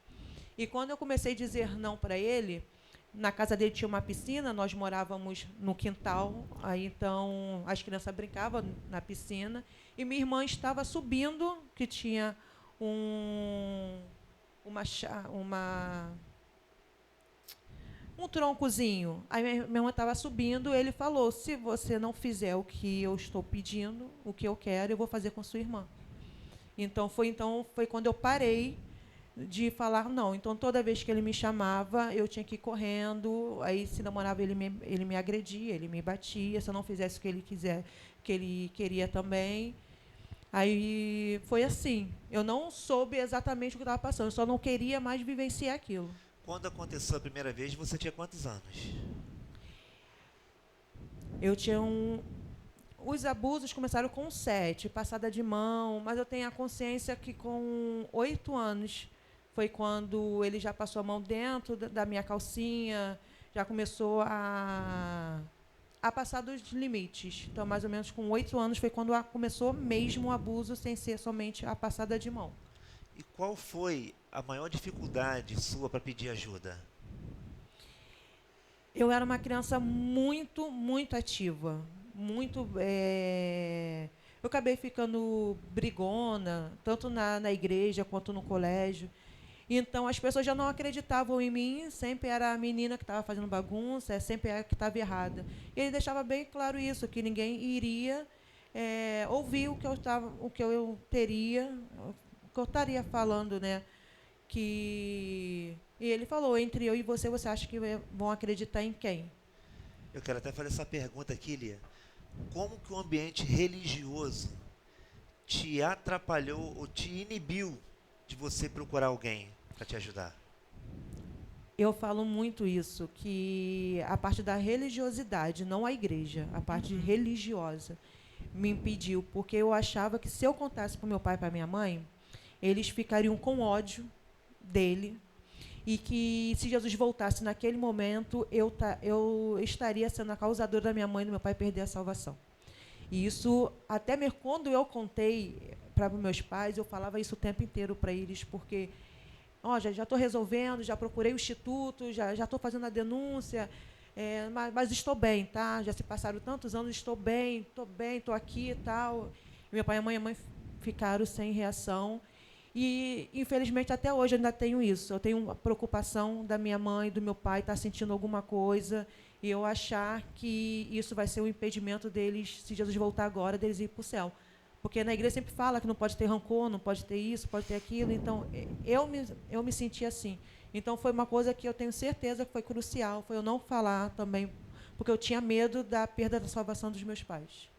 E quando eu comecei a dizer não para ele, na casa dele tinha uma piscina, nós morávamos no quintal, aí então as crianças brincavam na piscina, e minha irmã estava subindo, que tinha um troncozinho. Aí minha irmã estava subindo, ele falou, se você não fizer o que eu estou pedindo, o que eu quero, eu vou fazer com sua irmã. Então foi quando eu parei de falar não. Então, toda vez que ele me chamava, eu tinha que ir correndo. Aí, se demorava, ele me agredia, ele me batia. Se eu não fizesse o que ele queria também. Aí, foi assim. Eu não soube exatamente o que estava passando. Eu só não queria mais vivenciar aquilo. Quando aconteceu a primeira vez, você tinha quantos anos? Eu tinha Os abusos começaram com 7, passada de mão. Mas eu tenho a consciência que, com 8 anos... foi quando ele já passou a mão dentro da minha calcinha, já começou a passar dos limites. Então, mais ou menos com 8 anos foi quando começou mesmo o abuso, sem ser somente a passada de mão. E qual foi a maior dificuldade sua para pedir ajuda? Eu era uma criança muito, muito ativa. Eu acabei ficando brigona, tanto na igreja quanto no colégio. Então, as pessoas já não acreditavam em mim, sempre era a menina que estava fazendo bagunça, sempre era a que estava errada. E ele deixava bem claro isso, que ninguém iria ouvir o que eu estaria falando, né? E ele falou, entre eu e você acha que vão acreditar em quem? Eu quero até fazer essa pergunta aqui, Lia. Como que o ambiente religioso te atrapalhou ou te inibiu de você procurar alguém para te ajudar? Eu falo muito isso, que a parte da religiosidade, não a igreja, a parte religiosa, me impediu, porque eu achava que, se eu contasse para o meu pai e para a minha mãe, eles ficariam com ódio dele, e que, se Jesus voltasse naquele momento, eu estaria sendo a causadora da minha mãe e do meu pai perder a salvação. E isso, até mesmo quando eu contei para os meus pais, eu falava isso o tempo inteiro para eles, porque já estou resolvendo, já procurei o instituto, já estou fazendo a denúncia, mas estou bem, tá? Já se passaram tantos anos, estou bem, estou aqui e tal. E meu pai e a minha mãe ficaram sem reação. E, infelizmente, até hoje eu ainda tenho isso. Eu tenho a preocupação da minha mãe, do meu pai estar sentindo alguma coisa e eu achar que isso vai ser um impedimento deles, se Jesus voltar agora, deles ir para o céu. Porque na igreja sempre fala que não pode ter rancor, não pode ter isso, pode ter aquilo. Então, eu me senti assim. Então, foi uma coisa que eu tenho certeza que foi crucial, foi eu não falar também, porque eu tinha medo da perda da salvação dos meus pais.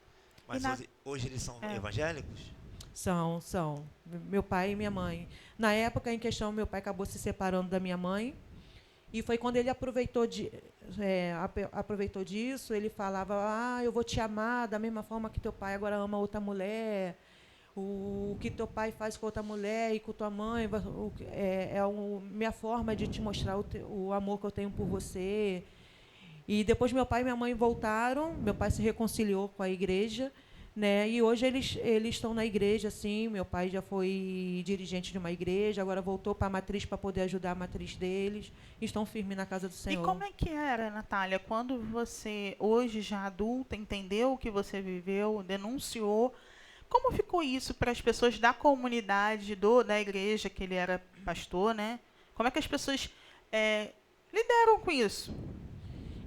Mas hoje eles são evangélicos? São. Meu pai e minha mãe. Na época em questão, meu pai acabou se separando da minha mãe. E foi quando ele aproveitou disso, ele falava, eu vou te amar da mesma forma que teu pai agora ama outra mulher. O que teu pai faz com outra mulher e com tua mãe é a minha forma de te mostrar o amor que eu tenho por você. E depois meu pai e minha mãe voltaram, meu pai se reconciliou com a igreja, né? E hoje eles estão na igreja, assim. Meu pai já foi dirigente de uma igreja, agora voltou para a matriz para poder ajudar a matriz deles. Estão firmes na casa do Senhor. E como é que era, Natália, quando você, hoje já adulta, entendeu o que você viveu, denunciou? Como ficou isso para as pessoas da comunidade, da igreja, que ele era pastor, né? Como é que as pessoas lidaram com isso?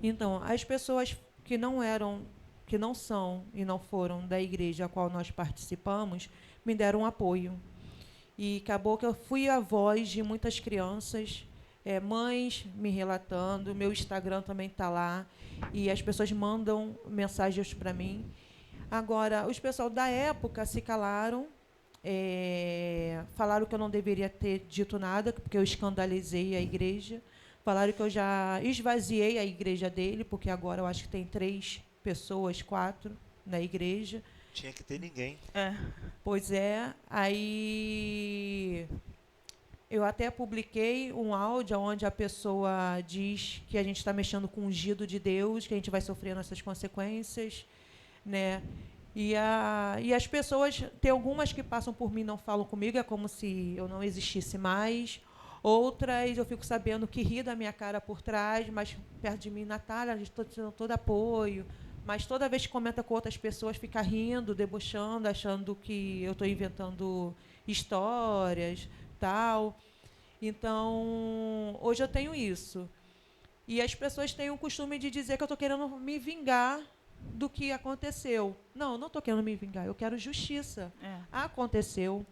Então, as pessoas que não são e não foram da igreja a qual nós participamos, me deram apoio. E acabou que eu fui a voz de muitas crianças, mães me relatando, meu Instagram também está lá, e as pessoas mandam mensagens para mim. Agora, os pessoal da época se calaram, falaram que eu não deveria ter dito nada, porque eu escandalizei a igreja. Falaram que eu já esvaziei a igreja dele, porque agora eu acho que tem 3 pessoas, 4 na igreja. Tinha que ter ninguém. Pois é. Aí eu até publiquei um áudio onde a pessoa diz que a gente está mexendo com o ungido de Deus, que a gente vai sofrer essas consequências, né? E as pessoas, tem algumas que passam por mim e não falam comigo, é como se eu não existisse mais. Outras eu fico sabendo que ri da minha cara por trás, mas perto de mim, Natália, estou te dando todo apoio. Mas toda vez que comenta com outras pessoas, fica rindo, debochando, achando que eu estou inventando histórias, tal. Então, hoje eu tenho isso. E as pessoas têm o costume de dizer que eu estou querendo me vingar do que aconteceu. Não estou querendo me vingar, eu quero justiça. Aconteceu.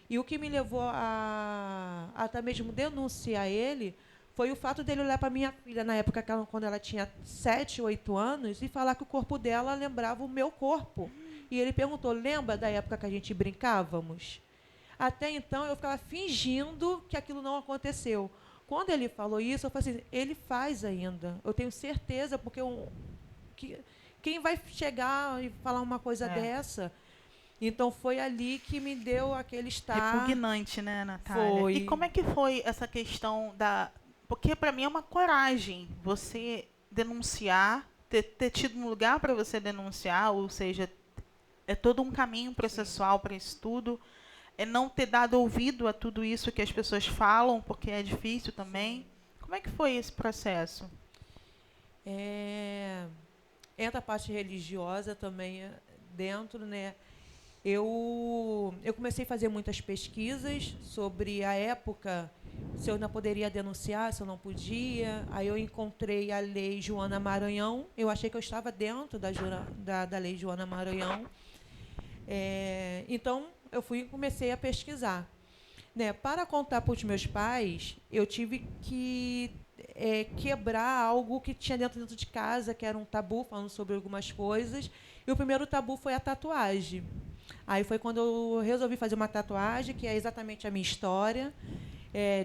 E o que me levou a até mesmo denunciar ele foi o fato dele olhar para minha filha, na época quando ela tinha 7, 8 anos, e falar que o corpo dela lembrava o meu corpo. E ele perguntou, lembra da época que a gente brincávamos? Até então, eu ficava fingindo que aquilo não aconteceu. Quando ele falou isso, eu falei assim, ele faz ainda. Eu tenho certeza, porque quem vai chegar e falar uma coisa dessa... Então, foi ali que me deu aquele estado... Repugnante, né, Natália? Foi. E como é que foi essa questão da... Porque, para mim, é uma coragem você denunciar, ter tido um lugar para você denunciar, ou seja, é todo um caminho processual para isso tudo. É não ter dado ouvido a tudo isso que as pessoas falam, porque é difícil também. Como é que foi esse processo? Entra a parte religiosa também dentro, né? Eu comecei a fazer muitas pesquisas sobre a época, se eu não poderia denunciar, se eu não podia. Aí eu encontrei a Lei Joana Maranhão. Eu achei que eu estava dentro da Lei Joana Maranhão. Então, eu fui e comecei a pesquisar. Né? Para contar para os meus pais, eu tive que quebrar algo que tinha dentro de casa, que era um tabu, falando sobre algumas coisas. E o primeiro tabu foi a tatuagem. Aí foi quando eu resolvi fazer uma tatuagem, que é exatamente a minha história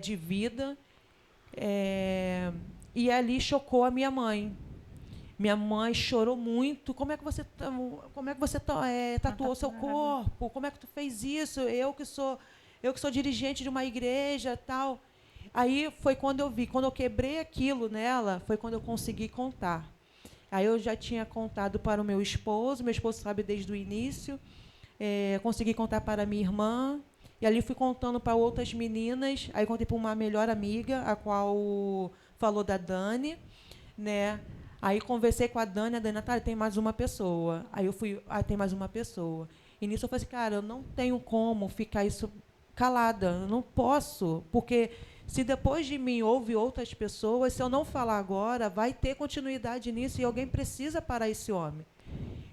de vida. E ali chocou a minha mãe. Minha mãe chorou muito. Como é que você tatuou seu corpo? Como é que tu fez isso? Eu que sou dirigente de uma igreja, tal. Aí foi quando eu vi, quando eu quebrei aquilo nela, foi quando eu consegui contar. Aí eu já tinha contado para o meu esposo sabe desde o início. Consegui contar para a minha irmã, e ali fui contando para outras meninas. Aí contei para uma melhor amiga, a qual falou da Dani, né? Aí conversei com a Dani, Natália, tem mais uma pessoa. Aí eu fui, tem mais uma pessoa. E nisso eu falei assim, cara, eu não tenho como ficar isso calada. Eu não posso, porque se depois de mim houve outras pessoas, se eu não falar agora, vai ter continuidade nisso e alguém precisa parar esse homem.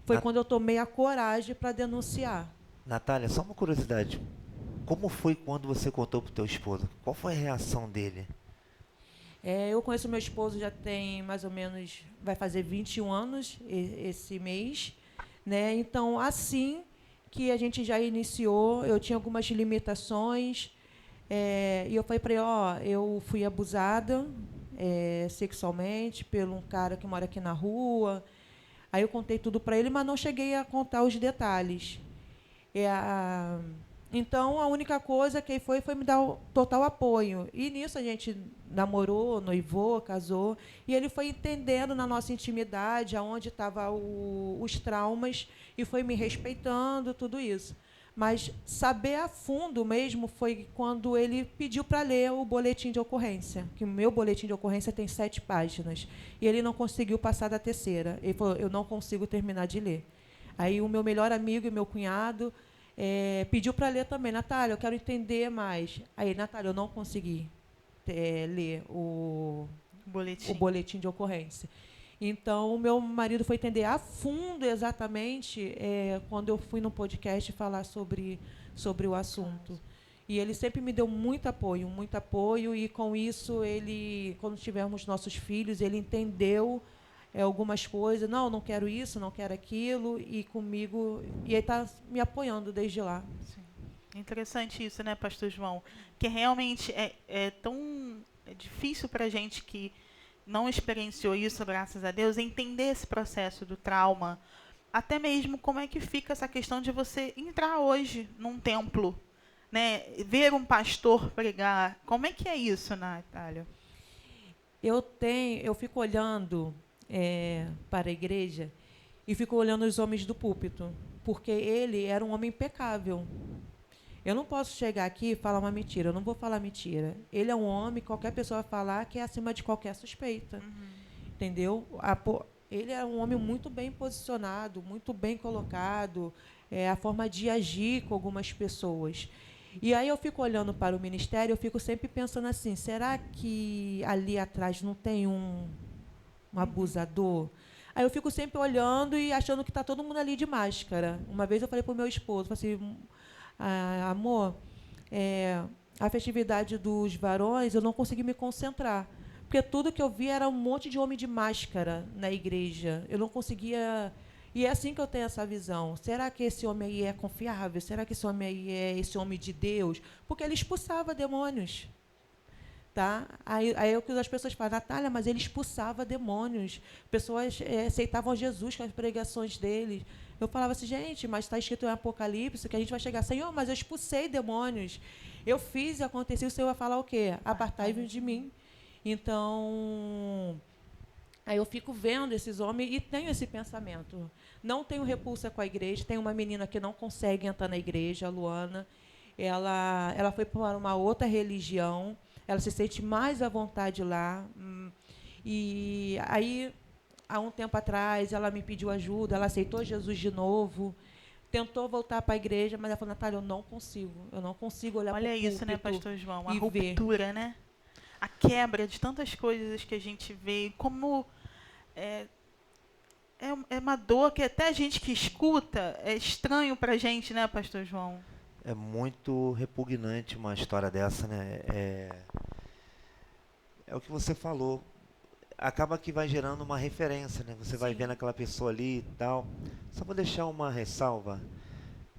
Foi quando eu tomei a coragem para denunciar. Natália, só uma curiosidade. Como foi quando você contou pro teu esposo? Qual foi a reação dele? Eu conheço meu esposo já tem mais ou menos, vai fazer 21 anos esse mês, né? Então, assim que a gente já iniciou, eu tinha algumas limitações, e eu falei para ele, eu fui abusada sexualmente por um cara que mora aqui na rua. Aí eu contei tudo para ele, mas não cheguei a contar os detalhes. Então, a única coisa que ele foi me dar o total apoio. E nisso a gente namorou, noivou, casou. E ele foi entendendo na nossa intimidade aonde estavam os traumas e foi me respeitando, tudo isso. Mas saber a fundo mesmo foi quando ele pediu para ler o boletim de ocorrência, que o meu boletim de ocorrência tem 7 páginas. E ele não conseguiu passar da terceira. Ele falou, eu não consigo terminar de ler. Aí o meu melhor amigo e meu cunhado pediu para ler também. Natália, eu quero entender mais. Aí, Natália, eu não consegui ler o boletim de ocorrência. Então, o meu marido foi entender a fundo exatamente quando eu fui no podcast falar sobre o assunto. E ele sempre me deu muito apoio, e com isso, ele, quando tivemos nossos filhos, ele entendeu algumas coisas, não quero isso, não quero aquilo, e comigo, e ele está me apoiando desde lá. Sim. Interessante isso, né, pastor João? Que realmente é tão difícil para a gente que não experienciou isso, graças a Deus, entender esse processo do trauma, até mesmo como é que fica essa questão de você entrar hoje num templo, né, ver um pastor pregar. Como é que é isso, Natália? Eu fico olhando para a igreja e fico olhando os homens do púlpito, porque ele era um homem impecável. Eu não posso chegar aqui e falar uma mentira, eu não vou falar mentira. Ele é um homem, qualquer pessoa vai falar que é acima de qualquer suspeita. Entendeu? Ele é um homem muito bem posicionado, muito bem colocado, a forma de agir com algumas pessoas. E aí eu fico olhando para o ministério, eu fico sempre pensando assim, será que ali atrás não tem um abusador? Aí eu fico sempre olhando e achando que está todo mundo ali de máscara. Uma vez eu falei para o meu esposo, falei assim, amor, a festividade dos varões, eu não consegui me concentrar. Porque tudo que eu vi era um monte de homem de máscara na igreja. Eu não conseguia... E é assim que eu tenho essa visão. Será que esse homem aí é confiável? Será que esse homem aí é esse homem de Deus? Porque ele expulsava demônios. Tá? Aí as pessoas falam, Natália, mas ele expulsava demônios. Pessoas aceitavam Jesus com as pregações dele. Eu falava assim, gente, mas está escrito em Apocalipse que a gente vai chegar, Senhor, mas eu expulsei demônios. Eu fiz e aconteceu, o Senhor vai falar o quê? Apartai-vos de mim. Então, aí eu fico vendo esses homens e tenho esse pensamento. Não tenho repulsa com a igreja. Tem uma menina que não consegue entrar na igreja, a Luana. Ela foi para uma outra religião. Ela se sente mais à vontade lá. E aí, há um tempo atrás, ela me pediu ajuda, ela aceitou Jesus de novo, tentou voltar para a igreja, mas ela falou, Natália, eu não consigo olhar para o púlpito. Olha isso, né, pastor João? A e ruptura, ver. né? A quebra de tantas coisas que a gente vê, como é uma dor que até a gente que escuta é estranho para a gente, né, pastor João? É muito repugnante uma história dessa, né? É o que você falou. Acaba que vai gerando uma referência, né? Você vai vendo aquela pessoa ali e tal. Só vou deixar uma ressalva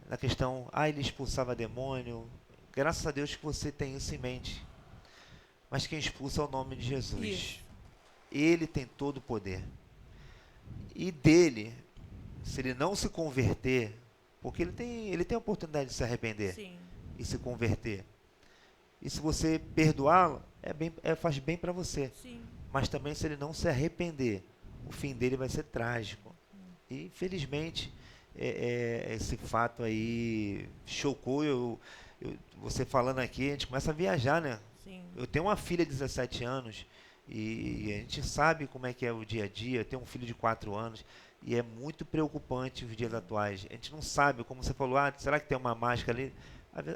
na questão, ele expulsava demônio. Graças a Deus que você tem isso em mente. Mas quem expulsa é o nome de Jesus. Isso. Ele tem todo o poder. E dele, se ele não se converter, porque ele tem a oportunidade de se arrepender. Sim. E se converter. E se você perdoá-lo, faz bem para você. Sim. Mas também se ele não se arrepender, o fim dele vai ser trágico. E infelizmente esse fato aí chocou. Você falando aqui, a gente começa a viajar, né? Sim. Eu tenho uma filha de 17 anos e a gente sabe como é que é o dia a dia. Eu tenho um filho de 4 anos e é muito preocupante os dias atuais. A gente não sabe, como você falou, será que tem uma máscara ali?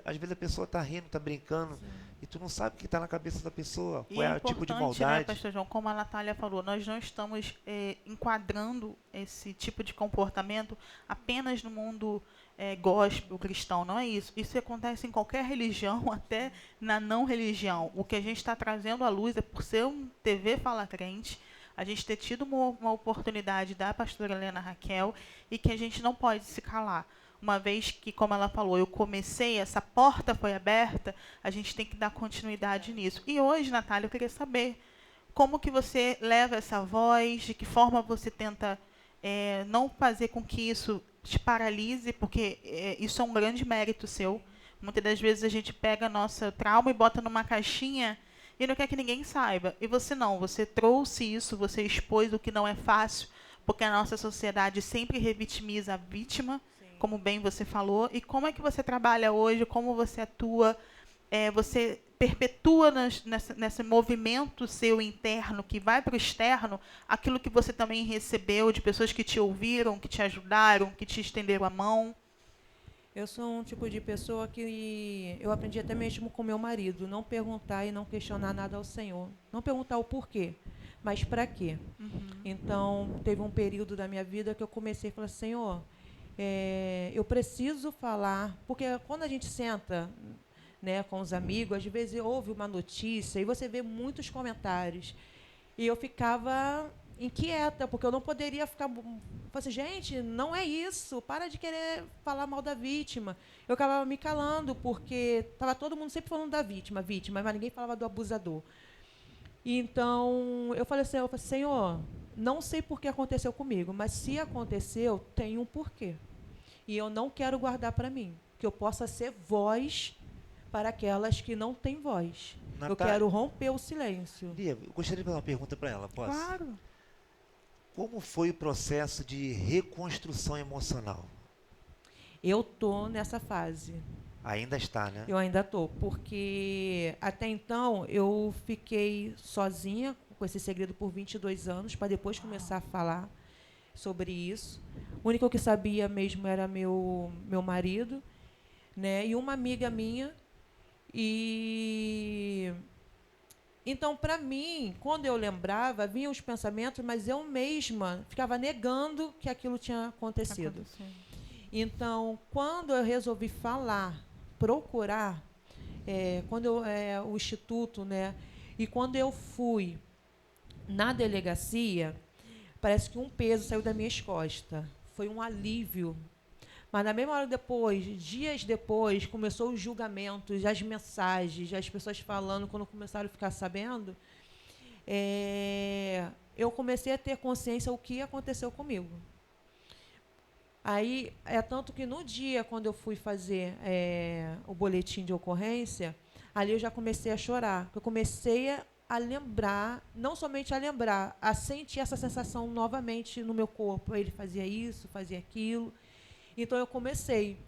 Às vezes a pessoa está rindo, está brincando, e tu não sabe o que está na cabeça da pessoa, E qual é é o tipo de importante, né, maldade. pastor João, como a Natália falou, nós não estamos enquadrando esse tipo de comportamento apenas no mundo gospel, cristão, não é isso. Isso acontece em qualquer religião, até na não religião. O que a gente está trazendo à luz é por ser um TV Fala Crente, a gente ter tido uma oportunidade da pastora Helena Raquel e que a gente não pode se calar. Uma vez que, como ela falou, eu comecei, essa porta foi aberta, a gente tem que dar continuidade nisso. E hoje, Natália, eu queria saber como que você leva essa voz, de que forma você tenta não fazer com que isso te paralise, porque isso é um grande mérito seu. Muitas das vezes a gente pega nosso trauma e bota numa caixinha e não quer que ninguém saiba. E você não, você trouxe isso, você expôs o que não é fácil, porque a nossa sociedade sempre revitimiza a vítima, como bem você falou. E como é que você trabalha hoje, como você atua, você perpetua nesse movimento seu interno, que vai para o externo, aquilo que você também recebeu de pessoas que te ouviram, que te ajudaram, que te estenderam a mão? Eu sou um tipo de pessoa que eu aprendi até mesmo com meu marido, não perguntar e não questionar nada ao Senhor. Não perguntar o porquê, mas para quê. Então, teve um período da minha vida que eu comecei a falar, Senhor, eu preciso falar, porque quando a gente senta, né, com os amigos, às vezes ouve uma notícia e você vê muitos comentários. E eu ficava inquieta, porque eu não poderia ficar... Falei assim, gente, não é isso, para de querer falar mal da vítima. Eu acabava me calando, porque estava todo mundo sempre falando da vítima, mas ninguém falava do abusador. Então, eu falei assim, Senhor, não sei por que aconteceu comigo, mas se aconteceu, tem um porquê. E eu não quero guardar para mim, que eu possa ser voz para aquelas que não têm voz. Eu quero romper o silêncio. Lia, eu gostaria de fazer uma pergunta para ela, posso? Claro. Como foi o processo de reconstrução emocional? Eu estou nessa fase. Ainda está, né? Eu ainda estou, porque até então eu fiquei sozinha com esse segredo por 22 anos, para depois começar a falar sobre isso. O único que sabia mesmo era meu marido, né? E uma amiga minha. E então, para mim, quando eu lembrava, vinham os pensamentos, mas eu mesma ficava negando que aquilo tinha acontecido. Então, quando eu resolvi falar, procurar, o instituto, né? E quando eu fui na delegacia, parece que um peso saiu das minhas costas. Foi um alívio. Mas na mesma hora depois, dias depois, começou os julgamentos, as mensagens, as pessoas falando, quando começaram a ficar sabendo, eu comecei a ter consciência do que aconteceu comigo. Aí, tanto que no dia, quando eu fui fazer o boletim de ocorrência, ali eu já comecei a chorar. Eu comecei a lembrar, não somente a lembrar, a sentir essa sensação novamente no meu corpo. Ele fazia isso, fazia aquilo. Então, eu comecei.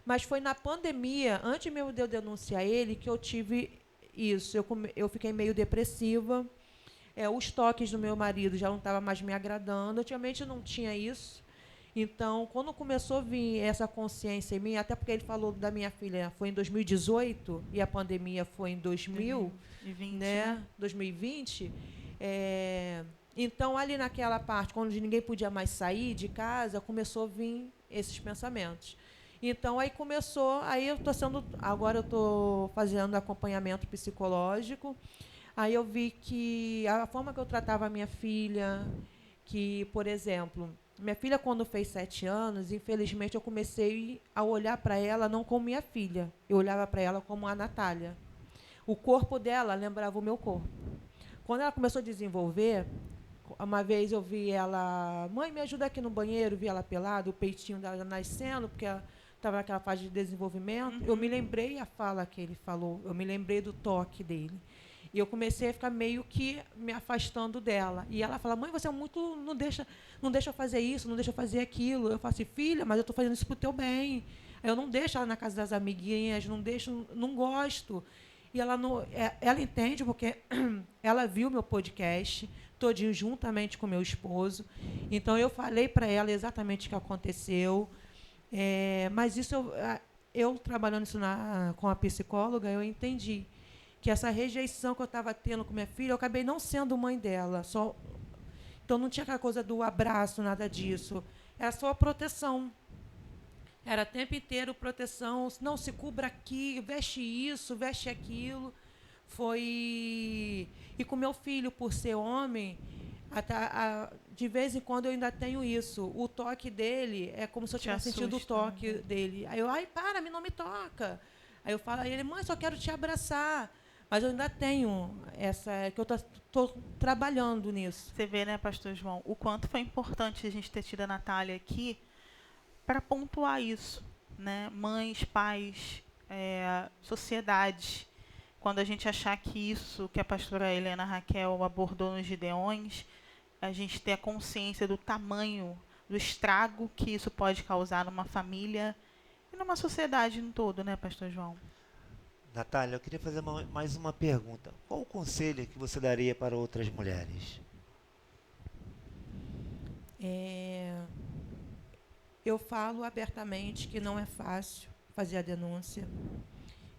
Mas foi na pandemia, antes mesmo de eu denunciar ele, que eu tive isso. Eu fiquei meio depressiva. Os toques do meu marido já não estavam mais me agradando. Antigamente, não tinha isso. Então, quando começou a vir essa consciência em mim, até porque ele falou da minha filha, foi em 2018, e a pandemia foi em 2020, né? 2020. Então, ali naquela parte, quando ninguém podia mais sair de casa, começou a vir esses pensamentos. Então, aí começou, agora eu estou fazendo acompanhamento psicológico, aí eu vi que a forma que eu tratava a minha filha, que, por exemplo, minha filha, quando fez 7 anos, infelizmente, eu comecei a olhar para ela não como minha filha, eu olhava para ela como a Natália. O corpo dela lembrava o meu corpo. Quando ela começou a desenvolver, uma vez eu vi ela, mãe, me ajuda aqui no banheiro, vi ela pelada, o peitinho dela nascendo, porque ela estava naquela fase de desenvolvimento. Eu me lembrei a fala que ele falou, eu me lembrei do toque dele. E eu comecei a ficar meio que me afastando dela. E ela fala, mãe, você é muito, não deixa eu fazer isso, não deixa eu fazer aquilo. Eu falo assim, filha, mas eu estou fazendo isso para o teu bem. Eu não deixo ela na casa das amiguinhas, não gosto. E ela entende, porque ela viu meu podcast todinho juntamente com meu esposo. Então, eu falei para ela exatamente o que aconteceu. Mas isso eu trabalhando isso com a psicóloga, eu entendi que essa rejeição que eu estava tendo com minha filha, eu acabei não sendo mãe dela. Então, não tinha aquela coisa do abraço, nada disso. Era só a proteção. Era o tempo inteiro proteção. Não, se cubra aqui, veste isso, veste aquilo. E com meu filho, por ser homem, de vez em quando eu ainda tenho isso. O toque dele é como se eu tivesse sentido o toque dele. Aí eu, para, não me toca. Aí eu falo a ele, mãe, só quero te abraçar. Mas eu ainda tenho que eu estou trabalhando nisso. Você vê, né, pastor João, o quanto foi importante a gente ter tido a Natália aqui para pontuar isso, né? Mães, pais, sociedade. Quando a gente achar que isso que a pastora Helena Raquel abordou nos Gideões, a gente ter a consciência do tamanho, do estrago que isso pode causar numa família e numa sociedade em todo, né, pastor João? Natália, eu queria fazer mais uma pergunta. Qual o conselho que você daria para outras mulheres? Eu falo abertamente que não é fácil fazer a denúncia.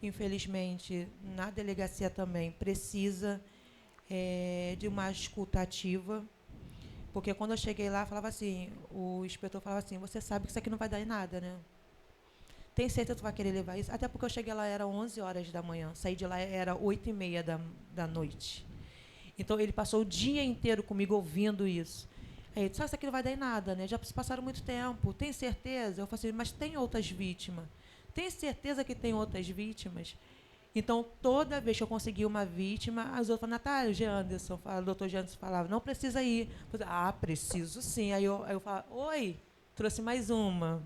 Infelizmente, na delegacia também precisa de uma escuta ativa, porque quando eu cheguei lá, o inspetor falava assim, você sabe que isso aqui não vai dar em nada, né? Tem certeza que tu vai querer levar isso? Até porque eu cheguei lá, era 11 horas da manhã. Saí de lá, era 8h30 da noite. Então, ele passou o dia inteiro comigo ouvindo isso. Aí ele disse, isso aqui não vai dar em nada, né? Já se passaram muito tempo. Tem certeza? Eu falei assim, mas tem outras vítimas. Tem certeza que tem outras vítimas? Então, toda vez que eu conseguia uma vítima, as outras falavam, Natália, o doutor Janderson falava, não precisa ir. Eu falei, preciso sim. Aí eu falava, oi, trouxe mais uma.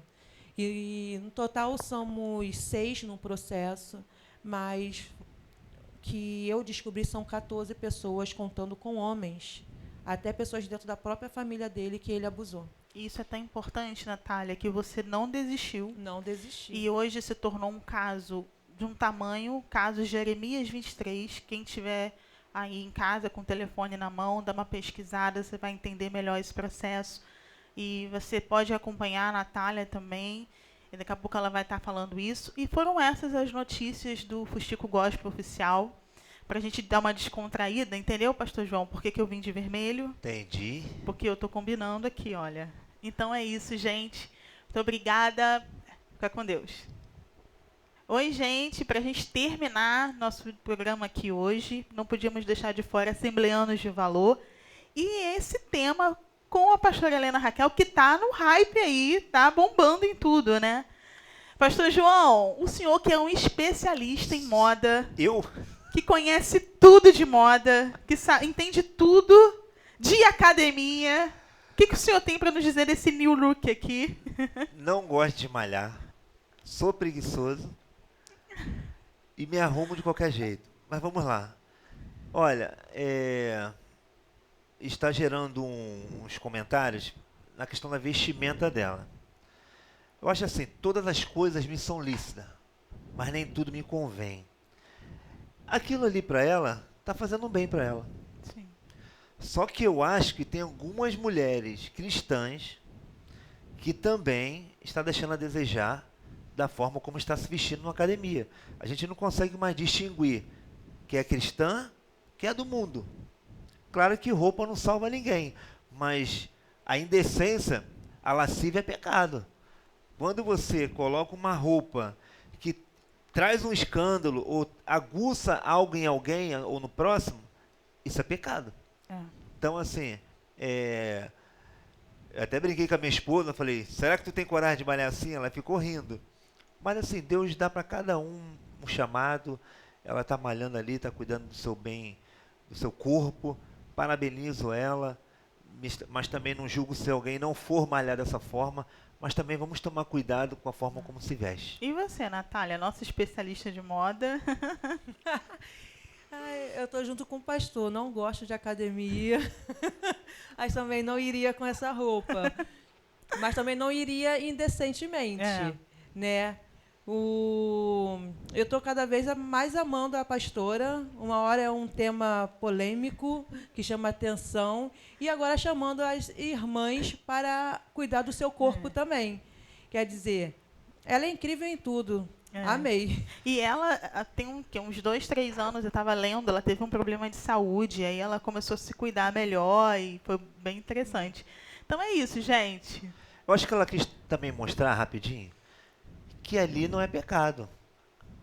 E, no total, somos 6 no processo, mas que eu descobri são 14 pessoas, contando com homens, até pessoas dentro da própria família dele que ele abusou. Isso é tão importante, Natália, que você não desistiu. Não desisti. E hoje se tornou um caso de um tamanho, caso Jeremias 23. Quem tiver aí em casa com o telefone na mão, dá uma pesquisada, você vai entender melhor esse processo. E você pode acompanhar a Natália também. E daqui a pouco ela vai estar falando isso. E foram essas as notícias do Fustico Gospel Oficial. Para a gente dar uma descontraída, entendeu, pastor João? Por que eu vim de vermelho? Entendi. Porque eu estou combinando aqui, olha. Então é isso, gente. Muito obrigada. Fica com Deus. Oi, gente. Para a gente terminar nosso programa aqui hoje, não podíamos deixar de fora Assembleanos de Valor. E esse tema com a pastora Helena Raquel, que está no hype aí, tá bombando em tudo, né? Pastor João, o senhor que é um especialista em moda... Eu? Que conhece tudo de moda, que entende tudo de academia. O que o senhor tem para nos dizer desse new look aqui? Não gosto de malhar, sou preguiçoso e me arrumo de qualquer jeito. Mas vamos lá. Olha, está gerando uns comentários na questão da vestimenta dela. Eu acho assim, todas as coisas me são lícitas, mas nem tudo me convém. Aquilo ali para ela, está fazendo bem para ela. Sim. Só que eu acho que tem algumas mulheres cristãs que também está deixando a desejar da forma como está se vestindo na academia. A gente não consegue mais distinguir que é cristã, que é do mundo. Claro que roupa não salva ninguém, mas a indecência, a lascívia é pecado. Quando você coloca uma roupa que traz um escândalo ou aguça algo em alguém ou no próximo, isso é pecado. Então, assim, eu até brinquei com a minha esposa, falei, será que tu tem coragem de malhar assim? Ela ficou rindo. Mas, assim, Deus dá para cada um chamado, ela está malhando ali, está cuidando do seu bem, do seu corpo, parabenizo ela, mas também não julgo se alguém não for malhar dessa forma, mas também vamos tomar cuidado com a forma como se veste. E você, Natália, nossa especialista de moda? Eu estou junto com o pastor, não gosto de academia, mas também não iria com essa roupa. Mas também não iria indecentemente, né? Eu estou cada vez mais amando a pastora. Uma hora é um tema polêmico que chama atenção e agora chamando as irmãs para cuidar do seu corpo também. Quer dizer, ela é incrível em tudo. Amei. E ela tem uns 2, 3 anos, eu estava lendo, ela teve um problema de saúde, aí ela começou a se cuidar melhor e foi bem interessante. Então é isso, gente. Eu acho que ela quis também mostrar rapidinho que ali não é pecado.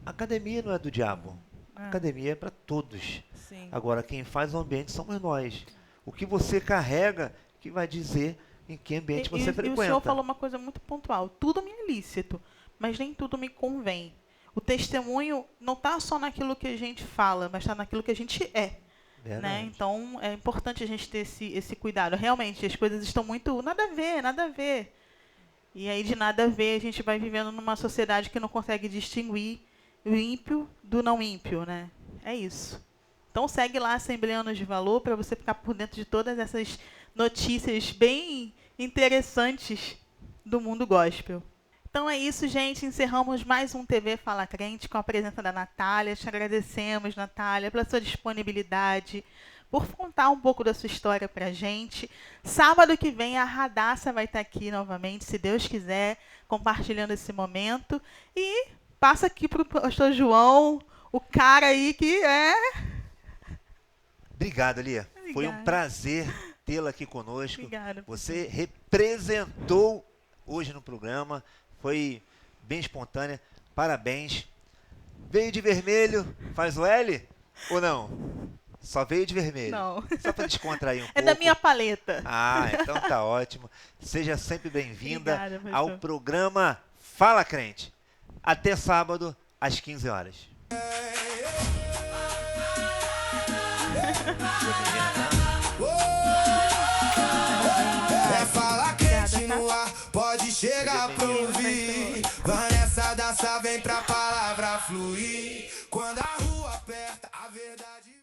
A academia não é do diabo. A academia é para todos. Sim. Agora, quem faz o ambiente somos nós. O que você carrega que vai dizer em que ambiente você E frequenta. o senhor falou uma coisa muito pontual. Tudo me é lícito, mas nem tudo me convém. O testemunho não está só naquilo que a gente fala, mas está naquilo que a gente é. Né? Verdade. Então, é importante a gente ter esse cuidado. Realmente, as coisas estão muito... Nada a ver, nada a ver. E aí, de nada a ver, a gente vai vivendo numa sociedade que não consegue distinguir o ímpio do não ímpio, né? É isso. Então, segue lá Assembleanos de Valor para você ficar por dentro de todas essas notícias bem interessantes do mundo gospel. Então é isso, gente. Encerramos mais um TV Fala Crente com a presença da Natália. Te agradecemos, Natália, pela sua disponibilidade, por contar um pouco da sua história pra gente. Sábado que vem a Radassa vai estar aqui novamente, se Deus quiser, compartilhando esse momento. E passa aqui pro pastor João, o cara aí que é... Obrigado, Lia. Obrigada. Foi um prazer tê-la aqui conosco. Obrigada. Você representou hoje no programa. Foi bem espontânea. Parabéns. Veio de vermelho. Faz o L ou não? Só veio de vermelho. Não. Só para descontrair um pouco. É da minha paleta. Ah, então tá ótimo. Seja sempre bem-vinda Obrigada, pastor. ao programa Fala Crente. Até sábado, às 15 horas. É Fala Crente no ar, pode chegar pra ouvir. Vanessa dança, vem pra palavra fluir. Quando a rua aperta, a verdade...